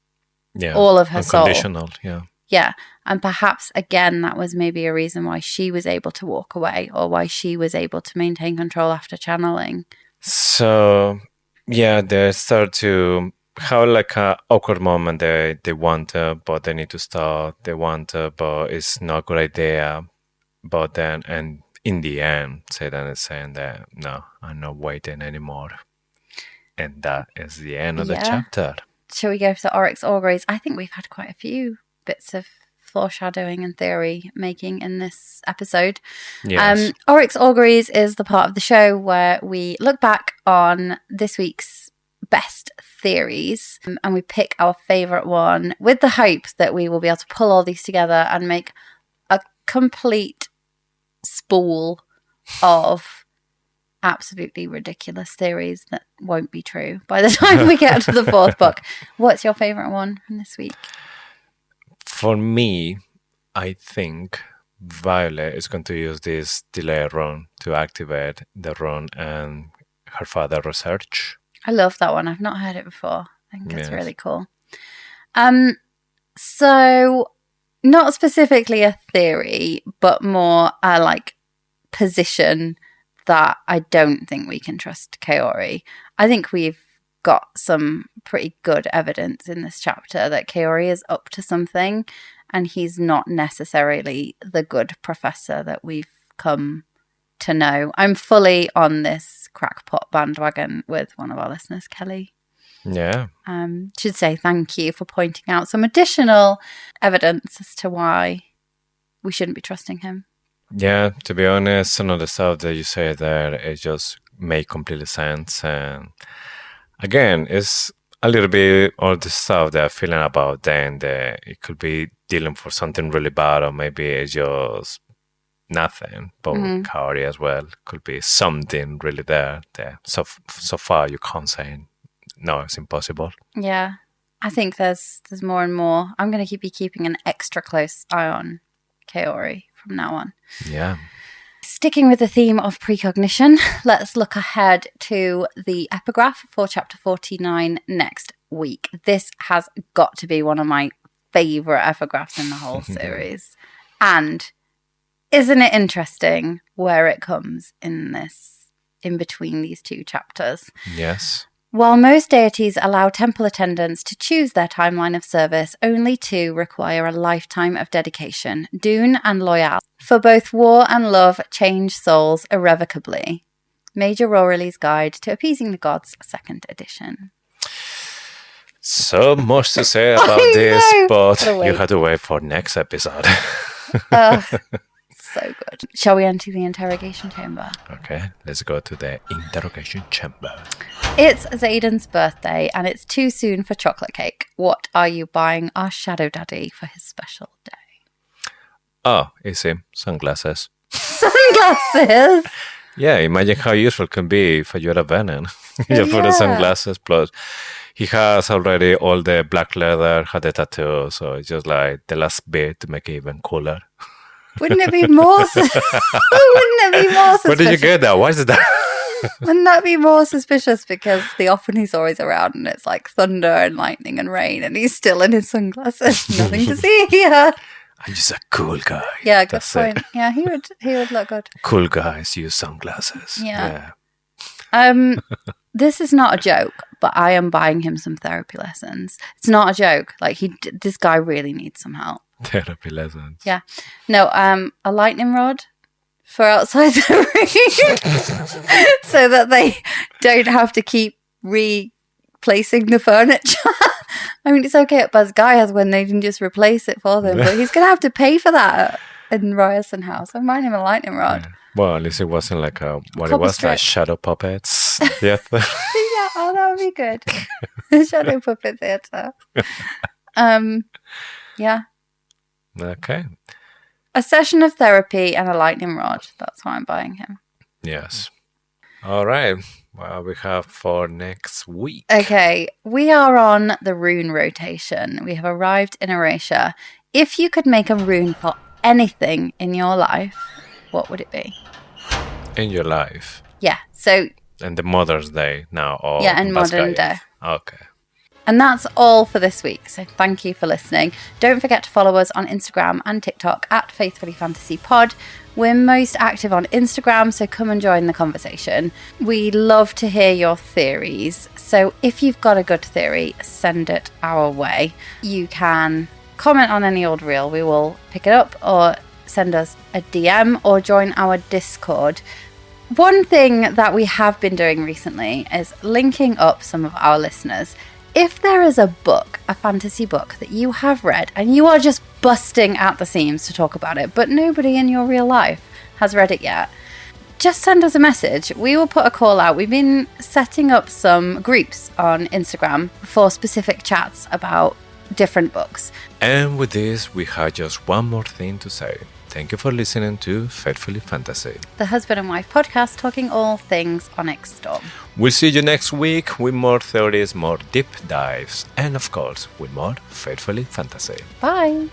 all of her soul. Unconditional, yeah. Yeah. And perhaps, again, that was maybe a reason why she was able to walk away or why she was able to maintain control after channeling. So, yeah, they start to have like an awkward moment. They want her, but they need to stop. They want her, but it's not a good idea. But then, and in the end, Xaden is saying that, no, I'm not waiting anymore. And that is the end of the chapter. Shall we go for the Oryx Auguries? I think we've had quite a few bits of foreshadowing and theory making in this episode. Yes. Oryx Auguries is the part of the show where we look back on this week's best theories and we pick our favourite one with the hope that we will be able to pull all these together and make a complete spool of absolutely ridiculous theories that won't be true by the time we get to the fourth book. What's your favourite one from this week? For me, I think Violet is going to use this delay run to activate the run and her father research. I love that one. I've not heard it before. I think it's really cool. So not specifically a theory, but more a like position that I don't think we can trust Kaori. I think we've got some pretty good evidence in this chapter that Kaori is up to something and he's not necessarily the good professor that we've come to know. I'm fully on this crackpot bandwagon with one of our listeners, Kelly. Yeah. Should say thank you for pointing out some additional evidence as to why we shouldn't be trusting him. Yeah, to be honest, some of the stuff that you say there, it just make complete sense. And again, it's a little bit all the stuff that I'm feeling about then that it could be dealing for something really bad or maybe it's just nothing. But with Kaori as well, could be something really there that so far you can't say no, it's impossible. Yeah, I think there's more and more. I'm going to be keeping an extra close eye on Kaori from now on. Yeah. Sticking with the theme of precognition, let's look ahead to the epigraph for chapter 49 next week. This has got to be one of my favourite epigraphs in the whole series. And isn't it interesting where it comes in between these two chapters? Yes. While most deities allow temple attendants to choose their timeline of service, only two require a lifetime of dedication, Dune and Loyal. For both war and love change souls irrevocably. Major Rorley's Guide to Appeasing the Gods, 2nd edition. So much to say about this, but you have to wait for next episode. So good. Shall we enter the interrogation chamber? Okay, let's go to the interrogation chamber. It's Xaden's birthday and it's too soon for chocolate cake. What are you buying our shadow daddy for his special day? Oh, easy. Sunglasses. Sunglasses? Yeah, imagine how useful it can be if you're a Venin. You put the sunglasses, plus he has already all the black leather, had the tattoo, so it's just like the last bit to make it even cooler. Wouldn't it be more suspicious? Where did you get that? Why is that? Wouldn't that be more suspicious? Because often he's always around and it's like thunder and lightning and rain and he's still in his sunglasses. Nothing to see here. I'm just a cool guy. Yeah, good point. Yeah, he would look good. Cool guys use sunglasses. Yeah. This is not a joke, but I am buying him some therapy lessons. It's not a joke. Like this guy really needs some help. Therapy lessons. Yeah. No, a lightning rod for outside the room so that they don't have to keep replacing the furniture. I mean, it's okay at Buzz Guy's when they can just replace it for them, but he's going to have to pay for that in Riorson House. I'm buying him a lightning rod. Yeah. Well, at least it wasn't like it was, like shadow puppets. Yeah. Yeah, oh, that would be good. Shadow puppet theatre. Yeah. Okay. A session of therapy and a lightning rod. That's why I'm buying him. Yes. All right. What we have for next week? Okay. We are on the rune rotation. We have arrived in Erasure. If you could make a rune for anything in your life, what would it be? In your life? Yeah. So... And the Mother's Day now? Or yeah, and modern day. Okay. And that's all for this week. So thank you for listening. Don't forget to follow us on Instagram and TikTok at Faithfully Fantasy Pod. We're most active on Instagram, so come and join the conversation. We love to hear your theories. So if you've got a good theory, send it our way. You can comment on any old reel. We will pick it up, or send us a DM, or join our Discord. One thing that we have been doing recently is linking up some of our listeners. If there is a book, a fantasy book that you have read and you are just busting at the seams to talk about it, but nobody in your real life has read it yet, just send us a message. We will put a call out. We've been setting up some groups on Instagram for specific chats about different books. And with this, we have just one more thing to say. Thank you for listening to Faithfully Fantasy, the husband and wife podcast talking all things Onyx Storm. We'll see you next week with more theories, more deep dives, and of course, with more Faithfully Fantasy. Bye.